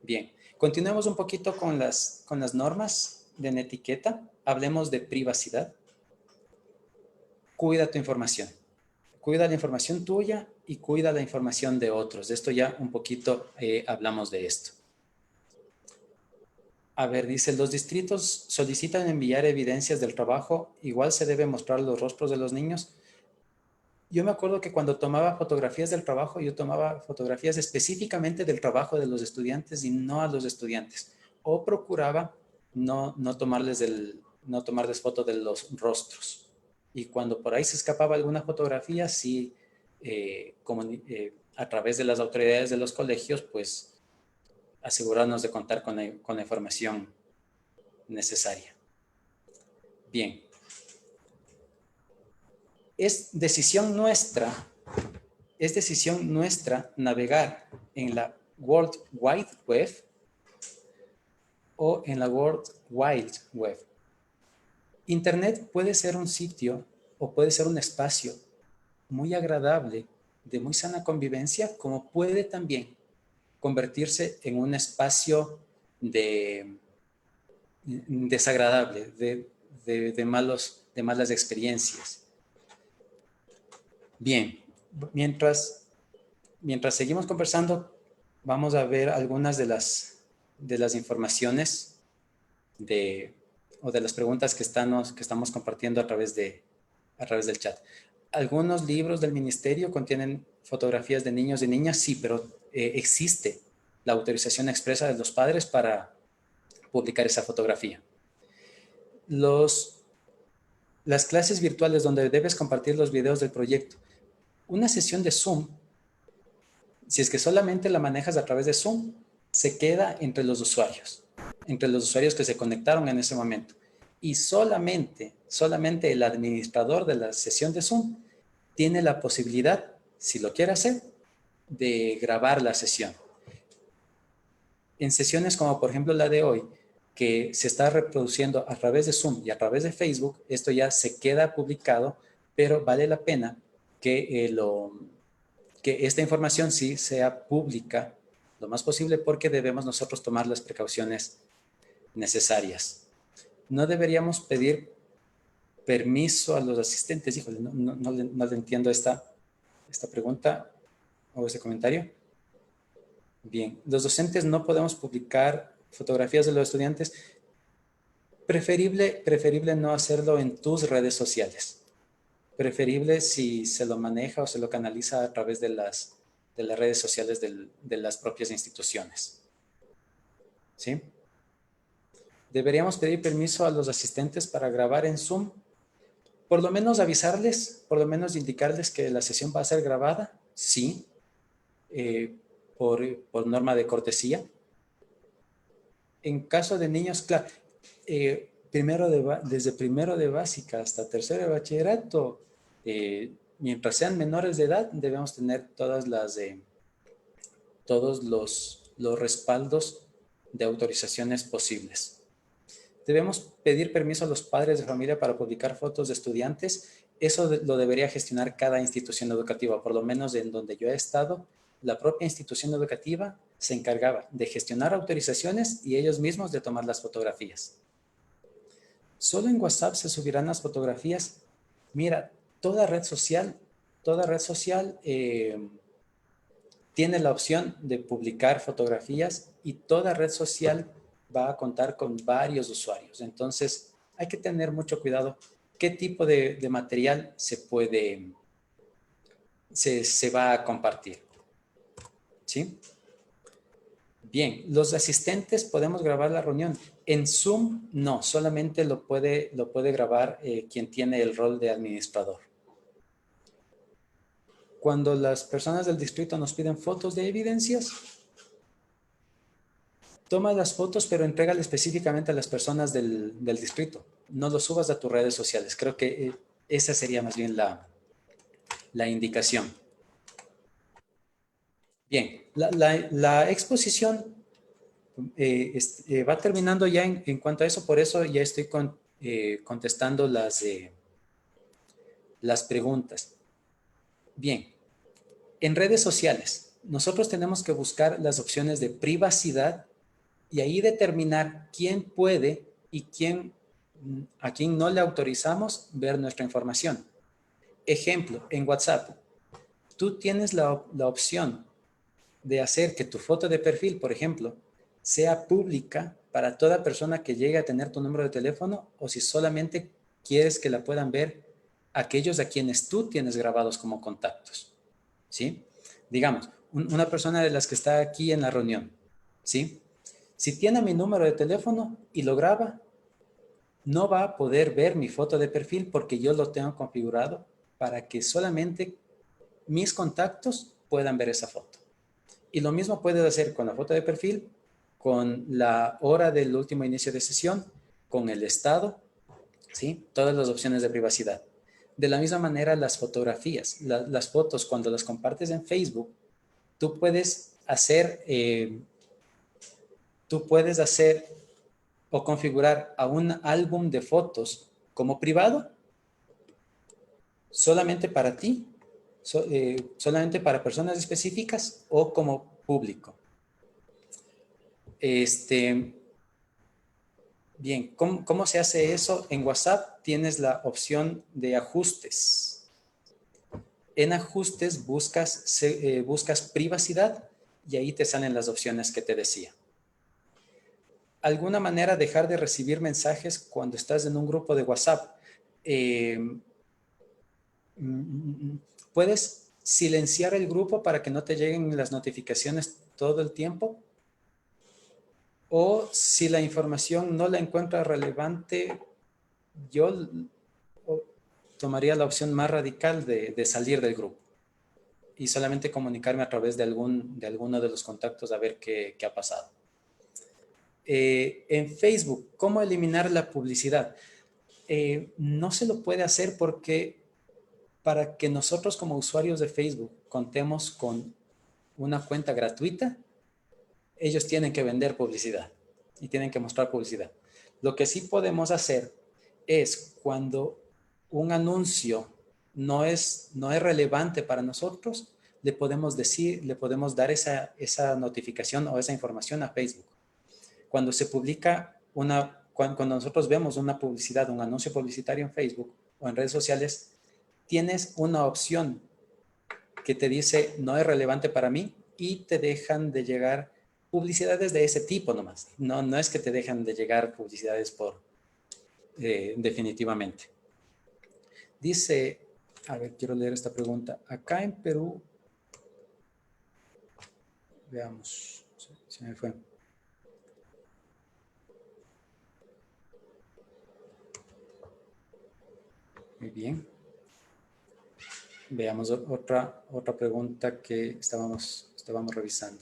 Bien, continuemos un poquito con las normas de etiqueta. Hablemos de privacidad. Cuida tu información. Cuida la información tuya y cuida la información de otros. De esto ya un poquito hablamos de esto. A ver, dice, los distritos solicitan enviar evidencias del trabajo. Igual se debe mostrar los rostros de los niños. Yo me acuerdo que cuando tomaba fotografías del trabajo, yo tomaba fotografías específicamente del trabajo de los estudiantes y no a los estudiantes. O procuraba no tomarles foto de los rostros. Y cuando por ahí se escapaba alguna fotografía, sí, a través de las autoridades de los colegios, pues asegurarnos de contar con la información necesaria. Bien. Es decisión nuestra navegar en la World Wide Web o en la World Wide Web. Internet puede ser un sitio o puede ser un espacio muy agradable de muy sana convivencia, como puede también convertirse en un espacio desagradable, de malas experiencias. Bien, mientras seguimos conversando, vamos a ver algunas de las informaciones o de las preguntas que estamos compartiendo a través del chat. Algunos libros del ministerio contienen fotografías de niños y niñas, sí, pero existe la autorización expresa de los padres para publicar esa fotografía. Las clases virtuales donde debes compartir los videos del proyecto. Una sesión de Zoom, si es que solamente la manejas a través de Zoom, se queda entre los usuarios que se conectaron en ese momento. Y solamente el administrador de la sesión de Zoom tiene la posibilidad, si lo quiere hacer, de grabar la sesión. En sesiones como por ejemplo la de hoy, que se está reproduciendo a través de Zoom y a través de Facebook, esto ya se queda publicado, pero vale la pena que esta información sí sea pública lo más posible, porque debemos nosotros tomar las precauciones necesarias. No deberíamos pedir permiso a los asistentes. Híjole, no le entiendo esta pregunta o este comentario. Bien, los docentes no podemos publicar fotografías de los estudiantes. Preferible no hacerlo en tus redes sociales. Preferible si se lo maneja o se lo canaliza a través de las redes sociales de las propias instituciones. ¿Sí? ¿Deberíamos pedir permiso a los asistentes para grabar en Zoom? Por lo menos avisarles, por lo menos indicarles que la sesión va a ser grabada, sí, por norma de cortesía. En caso de niños, claro, desde primero de básica hasta tercero de bachillerato, mientras sean menores de edad, debemos tener todos los respaldos de autorizaciones posibles. Debemos pedir permiso a los padres de familia para publicar fotos de estudiantes. Eso lo debería gestionar cada institución educativa, por lo menos en donde yo he estado. La propia institución educativa se encargaba de gestionar autorizaciones y ellos mismos de tomar las fotografías. Solo en WhatsApp se subirán las fotografías. Mira, toda red social tiene la opción de publicar fotografías y toda red social va a contar con varios usuarios. Entonces, hay que tener mucho cuidado qué tipo de material se va a compartir. ¿Sí? Bien, los asistentes podemos grabar la reunión. En Zoom, no, solamente lo puede grabar quien tiene el rol de administrador. Cuando las personas del distrito nos piden fotos de evidencias, toma las fotos, pero entrégale específicamente a las personas del distrito. No lo subas a tus redes sociales. Creo que esa sería más bien la indicación. Bien, la exposición va terminando ya en cuanto a eso. Por eso ya estoy contestando las preguntas. Bien, en redes sociales, nosotros tenemos que buscar las opciones de privacidad y ahí determinar quién puede y a quién no le autorizamos ver nuestra información. Ejemplo, en WhatsApp, tú tienes la opción de hacer que tu foto de perfil, por ejemplo, sea pública para toda persona que llegue a tener tu número de teléfono, o si solamente quieres que la puedan ver aquellos a quienes tú tienes grabados como contactos. ¿Sí? Digamos, una persona de las que está aquí en la reunión, ¿sí? Si tiene mi número de teléfono y lo graba, no va a poder ver mi foto de perfil porque yo lo tengo configurado para que solamente mis contactos puedan ver esa foto. Y lo mismo puedes hacer con la foto de perfil, con la hora del último inicio de sesión, con el estado, ¿sí? Todas las opciones de privacidad. De la misma manera, las fotografías, las fotos, cuando las compartes en Facebook, tú puedes hacer o configurar a un álbum de fotos como privado, solamente para ti, ¿Solamente para personas específicas o como público? Bien, ¿cómo se hace eso? En WhatsApp tienes la opción de ajustes. En ajustes buscas privacidad y ahí te salen las opciones que te decía. ¿Alguna manera de dejar de recibir mensajes cuando estás en un grupo de WhatsApp? ¿Puedes silenciar el grupo para que no te lleguen las notificaciones todo el tiempo? O si la información no la encuentras relevante, yo tomaría la opción más radical de salir del grupo y solamente comunicarme a través de alguno de los contactos a ver qué ha pasado. En Facebook, ¿cómo eliminar la publicidad? No se lo puede hacer porque para que nosotros como usuarios de Facebook contemos con una cuenta gratuita, ellos tienen que vender publicidad y tienen que mostrar publicidad. Lo que sí podemos hacer es cuando un anuncio no es relevante para nosotros, le podemos dar esa notificación o esa información a Facebook. Cuando se publica cuando nosotros vemos una publicidad, un anuncio publicitario en Facebook o en redes sociales, tienes una opción que te dice no es relevante para mí y te dejan de llegar publicidades de ese tipo nomás. No es que te dejan de llegar publicidades definitivamente. Dice, a ver, quiero leer esta pregunta. Acá en Perú, veamos, se me fue. Muy bien. Veamos otra pregunta que estábamos revisando.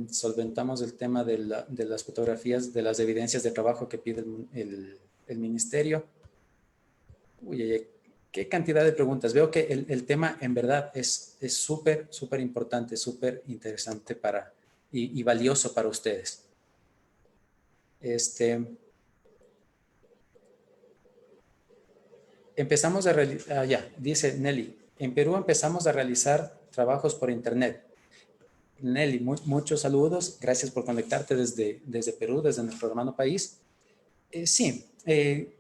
Solventamos el tema de las fotografías, de las evidencias de trabajo que pide el ministerio. Uy, qué cantidad de preguntas. Veo que el tema en verdad es súper importante, súper interesante y valioso para ustedes. Empezamos a realizar, dice Nelly, en Perú empezamos a realizar trabajos por internet. Nelly, muchos saludos, gracias por conectarte desde Perú, desde nuestro hermano país. Sí,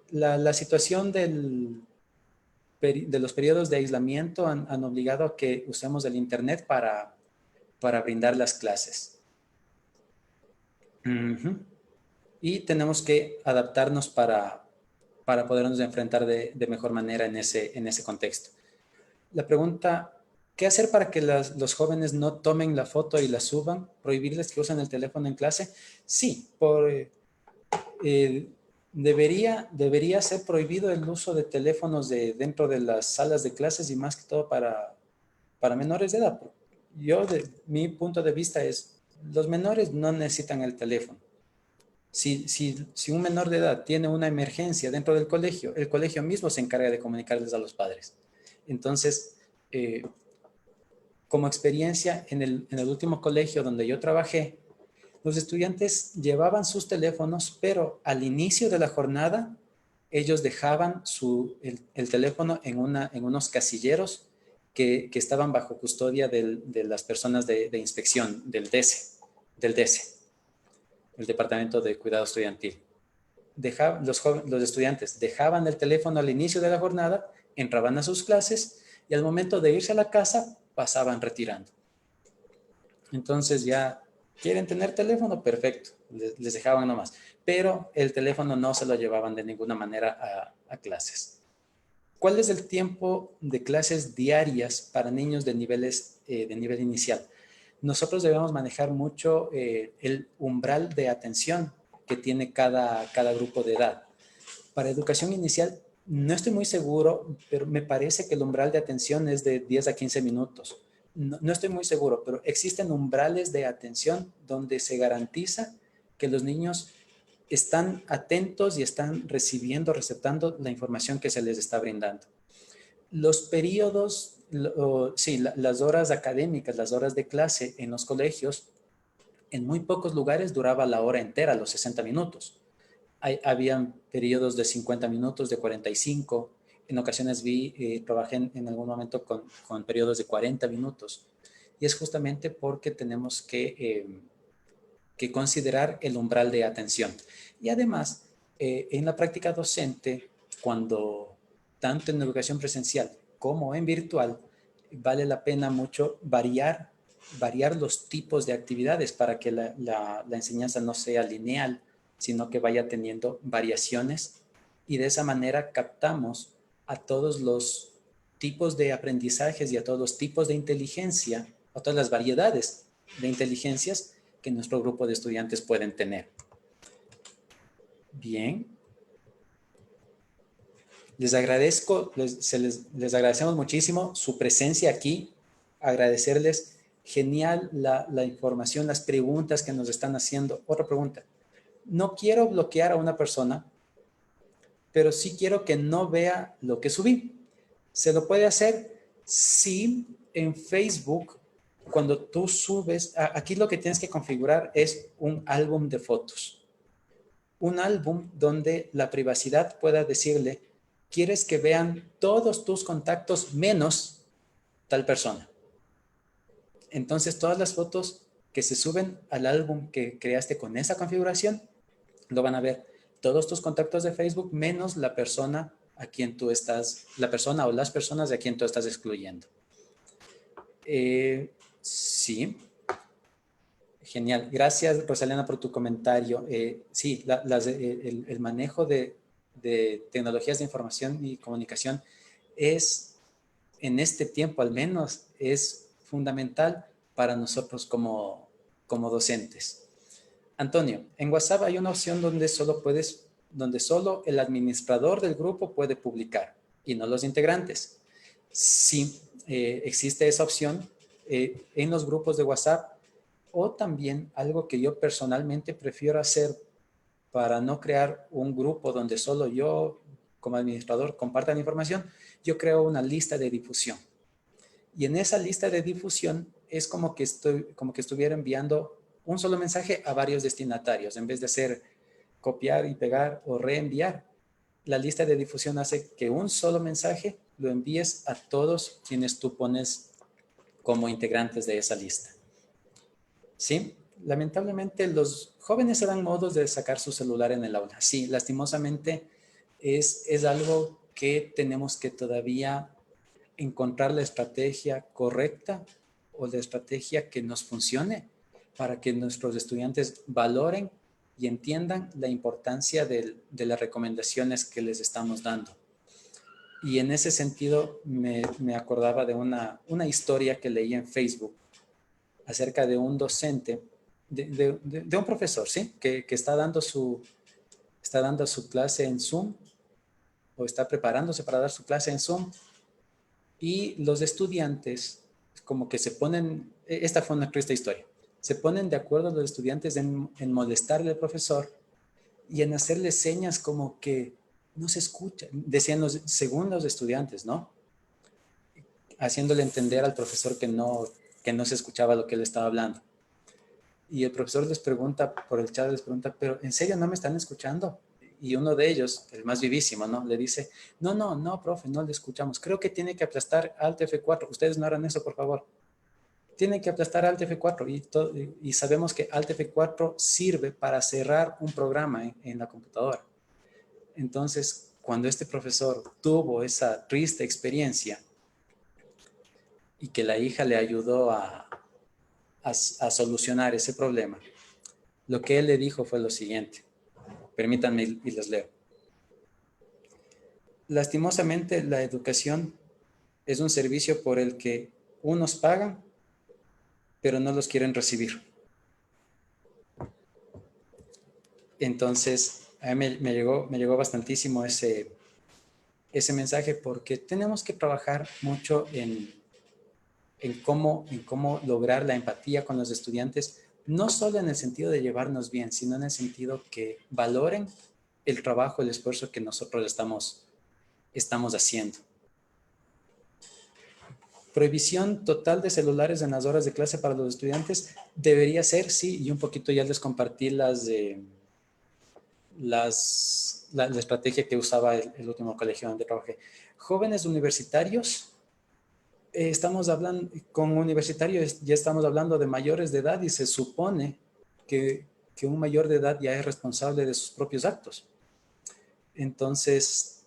la situación de los periodos de aislamiento han obligado a que usemos el internet para brindar las clases. Y tenemos que adaptarnos para podernos enfrentar de mejor manera en ese contexto. La pregunta, ¿qué hacer para que los jóvenes no tomen la foto y la suban? ¿Prohibirles que usen el teléfono en clase? Sí, debería ser prohibido el uso de teléfonos dentro de las salas de clases y más que todo para menores de edad. Mi punto de vista es, los menores no necesitan el teléfono. Si un menor de edad tiene una emergencia dentro del colegio, el colegio mismo se encarga de comunicarles a los padres. Entonces, como experiencia en el último colegio donde yo trabajé, los estudiantes llevaban sus teléfonos, pero al inicio de la jornada, ellos dejaban el teléfono en unos casilleros que estaban bajo custodia de las personas de inspección, del DESE, el Departamento de Cuidado Estudiantil. Los estudiantes dejaban el teléfono al inicio de la jornada, entraban a sus clases y al momento de irse a la casa pasaban retirando. Entonces ya quieren tener teléfono, perfecto, les dejaban nomás, pero el teléfono no se lo llevaban de ninguna manera a clases. ¿Cuál es el tiempo de clases diarias para niños de nivel inicial? Nosotros debemos manejar mucho el umbral de atención que tiene cada grupo de edad. Para educación inicial, no estoy muy seguro, pero me parece que el umbral de atención es de 10 a 15 minutos. No estoy muy seguro, pero existen umbrales de atención donde se garantiza que los niños están atentos y están receptando la información que se les está brindando. Los periodos, las horas académicas, las horas de clase en los colegios, en muy pocos lugares duraba la hora entera, los 60 minutos. Habían periodos de 50 minutos, de 45, En ocasiones trabajé en algún momento con periodos de 40 minutos. Y es justamente porque tenemos que considerar el umbral de atención. Y además, en la práctica docente, cuando tanto en educación presencial como en virtual, vale la pena mucho variar los tipos de actividades para que la enseñanza no sea lineal, sino que vaya teniendo variaciones y de esa manera captamos a todos los tipos de aprendizajes y a todos los tipos de inteligencia, a todas las variedades de inteligencias que nuestro grupo de estudiantes pueden tener. Bien. Les agradezco, les agradecemos muchísimo su presencia aquí, agradecerles genial la información, las preguntas que nos están haciendo. Otra pregunta. No quiero bloquear a una persona, pero sí quiero que no vea lo que subí. ¿Se lo puede hacer? Sí, en Facebook, cuando tú subes, aquí lo que tienes que configurar es un álbum de fotos. Un álbum donde la privacidad pueda decirle, quieres que vean todos tus contactos menos tal persona. Entonces, todas las fotos que se suben al álbum que creaste con esa configuración, lo van a ver todos tus contactos de Facebook menos la persona a quien tú estás, la persona o las personas de quien tú estás excluyendo. Sí. Genial. Gracias, Rosalena, por tu comentario. Sí, el manejo de tecnologías de información y comunicación es, en este tiempo al menos, es fundamental para nosotros como docentes. Antonio, en WhatsApp hay una opción donde solo el administrador del grupo puede publicar y no los integrantes. Sí, existe esa opción en los grupos de WhatsApp, o también algo que yo personalmente prefiero hacer para no crear un grupo donde solo yo como administrador comparta la información, yo creo una lista de difusión. Y en esa lista de difusión es como que estuviera enviando un solo mensaje a varios destinatarios, en vez de hacer copiar y pegar o reenviar. La lista de difusión hace que un solo mensaje lo envíes a todos quienes tú pones como integrantes de esa lista. ¿Sí? Lamentablemente los jóvenes se dan modos de sacar su celular en el aula. Sí, lastimosamente es algo que tenemos que todavía encontrar la estrategia correcta o la estrategia que nos funcione para que nuestros estudiantes valoren y entiendan la importancia de las recomendaciones que les estamos dando. Y en ese sentido me acordaba de una historia que leí en Facebook acerca de un docente, de un profesor, ¿sí? Que está dando su clase en Zoom o está preparándose para dar su clase en Zoom y los estudiantes como que se ponen, esta fue una triste historia, se ponen de acuerdo los estudiantes en molestarle al profesor y en hacerle señas como que no se escucha, decían según los estudiantes, ¿no? Haciéndole entender al profesor que no se escuchaba lo que él estaba hablando. Y el profesor les pregunta, por el chat les pregunta, pero ¿en serio no me están escuchando? Y uno de ellos, el más vivísimo, ¿no? Le dice, no, profe, no le escuchamos. Creo que tiene que aplastar Alt F4. Ustedes no harán eso, por favor. Tienen que aplastar Alt F4 y sabemos que Alt F4 sirve para cerrar un programa en la computadora. Entonces, cuando este profesor tuvo esa triste experiencia y que la hija le ayudó a solucionar ese problema, lo que él le dijo fue lo siguiente. Permítanme y les leo. Lastimosamente, la educación es un servicio por el que unos pagan, pero no los quieren recibir. Entonces, a mí me llegó bastantísimo ese mensaje, porque tenemos que trabajar mucho en cómo lograr la empatía con los estudiantes, no solo en el sentido de llevarnos bien, sino en el sentido que valoren el trabajo, el esfuerzo que nosotros estamos haciendo. Prohibición total de celulares en las horas de clase para los estudiantes debería ser, sí, y un poquito ya les compartí la estrategia que usaba el último colegio donde trabajé. Jóvenes universitarios, estamos hablando, con universitarios ya estamos hablando de mayores de edad y se supone que un mayor de edad ya es responsable de sus propios actos. Entonces,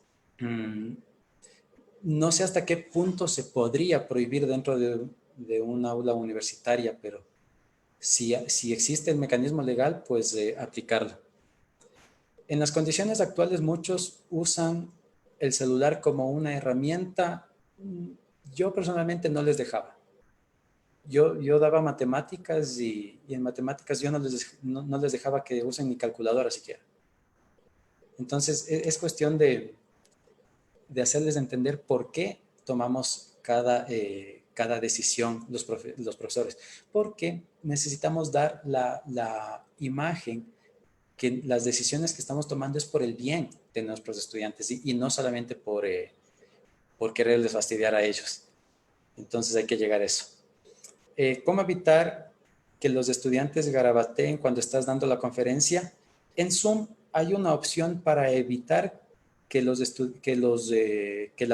no sé hasta qué punto se podría prohibir dentro de un aula universitaria, pero si existe el mecanismo legal, pues aplicarlo. En las condiciones actuales, muchos usan el celular como una herramienta. Yo personalmente no les dejaba. Yo daba matemáticas y en matemáticas yo no les dejaba que usen mi calculadora siquiera. Entonces, es cuestión de hacerles entender por qué tomamos cada decisión los profesores. Porque necesitamos dar la imagen que las decisiones que estamos tomando es por el bien de nuestros estudiantes y no solamente por quererles fastidiar a ellos. Entonces hay que llegar a eso. ¿Cómo evitar que los estudiantes garabateen cuando estás dando la conferencia? En Zoom hay una opción para evitar que la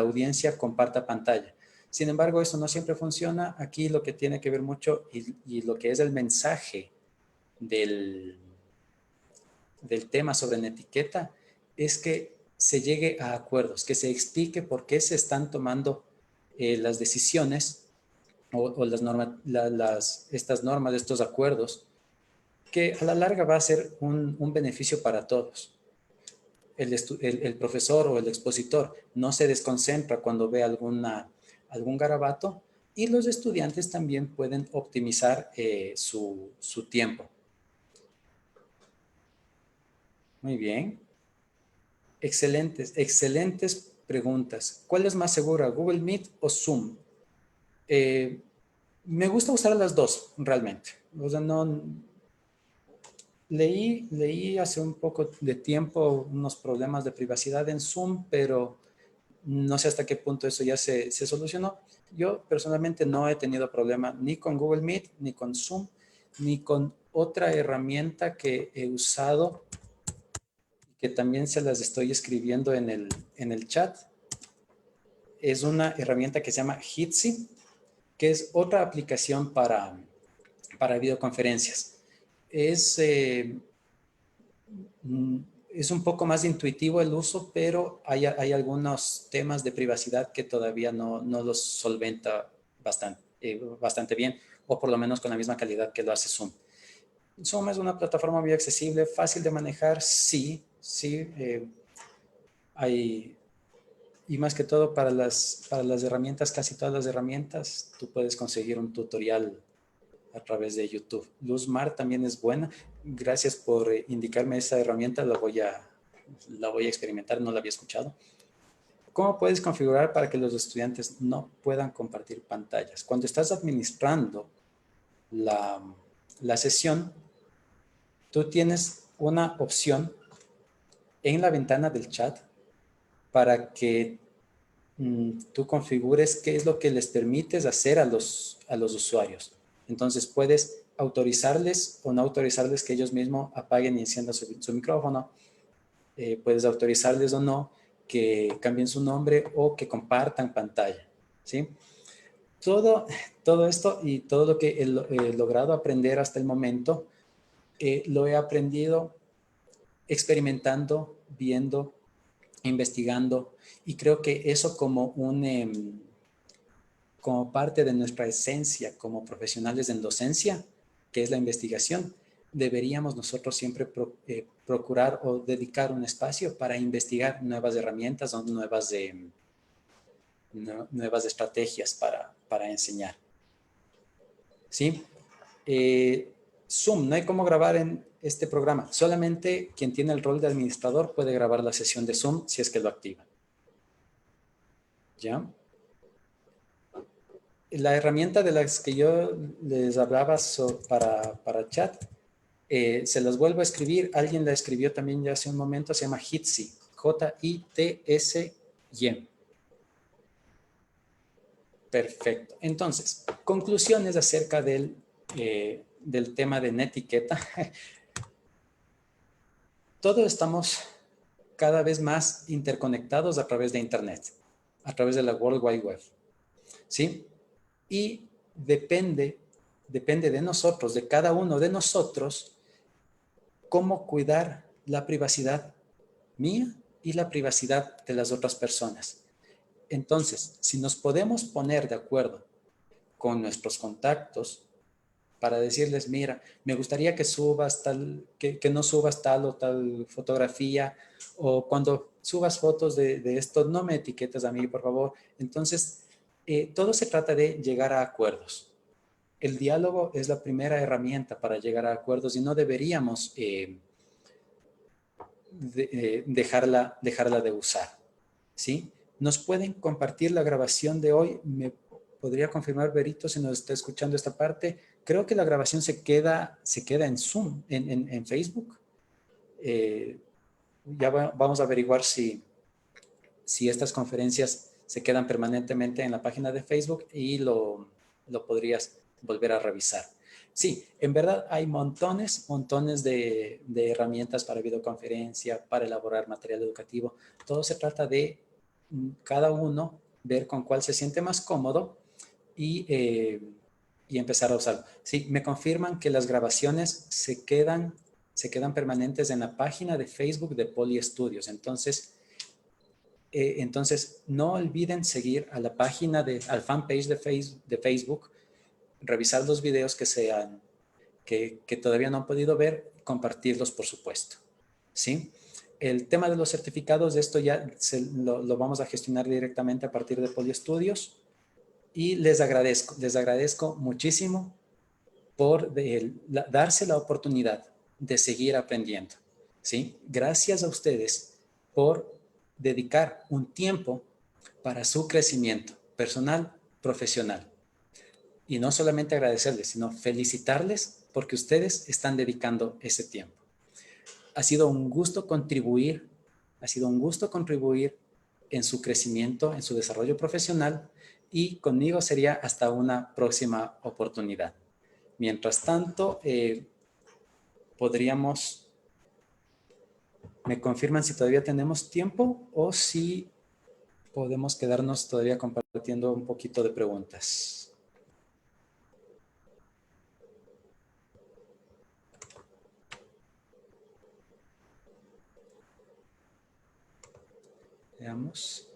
audiencia comparta pantalla. Sin embargo, eso no siempre funciona. Aquí lo que tiene que ver mucho y lo que es el mensaje del tema sobre la etiqueta es que se llegue a acuerdos, que se explique por qué se están tomando las decisiones o estas normas, estos acuerdos, que a la larga va a ser un beneficio para todos. El profesor o el expositor no se desconcentra cuando ve algún garabato y los estudiantes también pueden optimizar su tiempo. Muy bien. Excelentes preguntas. ¿Cuál es más segura, Google Meet o Zoom? Me gusta usar las dos, realmente. O sea, leí hace un poco de tiempo unos problemas de privacidad en Zoom, pero no sé hasta qué punto eso ya se solucionó. Yo personalmente no he tenido problema ni con Google Meet, ni con Zoom, ni con otra herramienta que he usado, que también se las estoy escribiendo en el chat. Es una herramienta que se llama Jitsi, que es otra aplicación para videoconferencias. Es un poco más intuitivo el uso, pero hay algunos temas de privacidad que todavía no los solventa bastante bien, o por lo menos con la misma calidad que lo hace Zoom. Zoom es una plataforma muy accesible, fácil de manejar, sí. Y más que todo para las herramientas, casi todas las herramientas, tú puedes conseguir un tutorial a través de YouTube. Luzmar también es buena. Gracias por indicarme esa herramienta, la voy a experimentar, no la había escuchado. ¿Cómo puedes configurar para que los estudiantes no puedan compartir pantallas? Cuando estás administrando la sesión, tú tienes una opción en la ventana del chat para que tú configures qué es lo que les permites hacer a los usuarios. Entonces puedes autorizarles o no autorizarles que ellos mismos apaguen y enciendan su micrófono. Puedes autorizarles o no que cambien su nombre o que compartan pantalla, ¿sí? Todo esto y todo lo que he logrado aprender hasta el momento, lo he aprendido experimentando, viendo, investigando, y creo que eso como parte de nuestra esencia como profesionales en docencia, que es la investigación, deberíamos nosotros siempre procurar o dedicar un espacio para investigar nuevas herramientas o nuevas estrategias para enseñar. ¿Sí? Zoom, no hay cómo grabar en este programa. Solamente quien tiene el rol de administrador puede grabar la sesión de Zoom si es que lo activa. ¿Ya? La herramienta de las que yo les hablaba para chat, se las vuelvo a escribir. Alguien la escribió también ya hace un momento, se llama Jitsi, Jitsy. Perfecto. Entonces, conclusiones acerca del tema de netiqueta. Todos estamos cada vez más interconectados a través de Internet. a través de la World Wide Web, ¿sí? Y depende de nosotros, de cada uno de nosotros, cómo cuidar la privacidad mía y la privacidad de las otras personas. Entonces, si nos podemos poner de acuerdo con nuestros contactos para decirles, mira, me gustaría que subas tal, que no subas tal o tal fotografía, o cuando subas fotos de esto, no me etiquetes a mí, por favor. Entonces, todo se trata de llegar a acuerdos. El diálogo es la primera herramienta para llegar a acuerdos y no deberíamos dejarla de usar, ¿sí? Nos pueden compartir la grabación de hoy. ¿Me podría confirmar, Berito, si nos está escuchando esta parte? Creo que la grabación se queda en Zoom, en Facebook. Ya vamos a averiguar si estas conferencias se quedan permanentemente en la página de Facebook y lo podrías volver a revisar. Sí, en verdad hay montones de herramientas para videoconferencia, para elaborar material educativo. Todo se trata de cada uno ver con cuál se siente más cómodo y empezar a usarlo. Sí, me confirman que las grabaciones se quedan permanentes en la página de Facebook de Poliestudios. Entonces, no olviden seguir a la página al fanpage de Facebook, revisar los videos que todavía no han podido ver, compartirlos, por supuesto. ¿Sí? El tema de los certificados, de esto ya lo vamos a gestionar directamente a partir de Poliestudios. Y les agradezco muchísimo por darse la oportunidad de seguir aprendiendo. ¿Sí? Gracias a ustedes por dedicar un tiempo para su crecimiento personal, profesional. Y no solamente agradecerles, sino felicitarles porque ustedes están dedicando ese tiempo. Ha sido un gusto contribuir en su crecimiento, en su desarrollo profesional, y conmigo sería hasta una próxima oportunidad. Mientras tanto, ¿me confirman si todavía tenemos tiempo o si podemos quedarnos todavía compartiendo un poquito de preguntas? Veamos.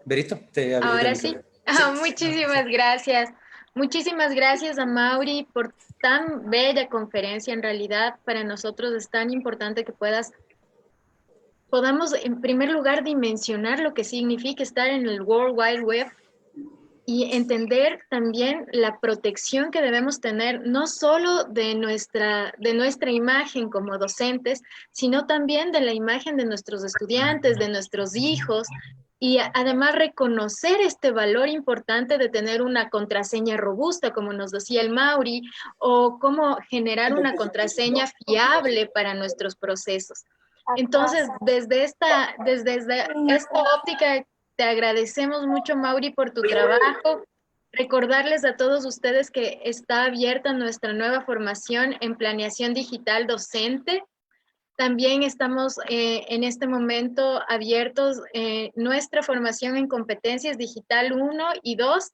Berito, te abrí Ahora el sí. micrófono. Sí. Muchísimas gracias. Muchísimas gracias a Mauri por tan bella conferencia. En realidad, para nosotros es tan importante que podamos, en primer lugar, dimensionar lo que significa estar en el World Wide Web y entender también la protección que debemos tener, no solo de nuestra imagen como docentes, sino también de la imagen de nuestros estudiantes, de nuestros hijos, y además reconocer este valor importante de tener una contraseña robusta, como nos decía el Mauri, o cómo generar una contraseña fiable para nuestros procesos. Entonces, desde esta óptica, te agradecemos mucho, Mauri, por tu trabajo. Recordarles a todos ustedes que está abierta nuestra nueva formación en planeación digital docente. También estamos en este momento abiertos nuestra formación en competencias digital 1 y 2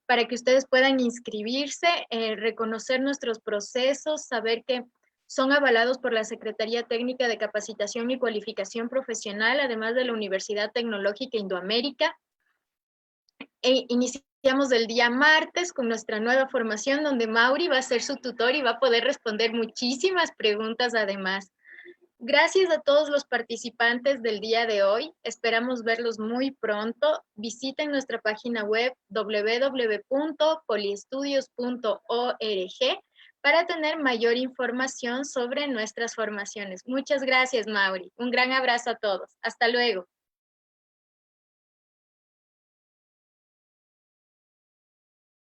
para que ustedes puedan inscribirse, reconocer nuestros procesos, saber que son avalados por la Secretaría Técnica de Capacitación y Cualificación Profesional, además de la Universidad Tecnológica Indoamérica. Iniciamos el día martes con nuestra nueva formación, donde Mauri va a ser su tutor y va a poder responder muchísimas preguntas además. Gracias a todos los participantes del día de hoy. Esperamos verlos muy pronto. Visiten nuestra página web www.poliestudios.org para tener mayor información sobre nuestras formaciones. Muchas gracias, Mauri. Un gran abrazo a todos. Hasta luego.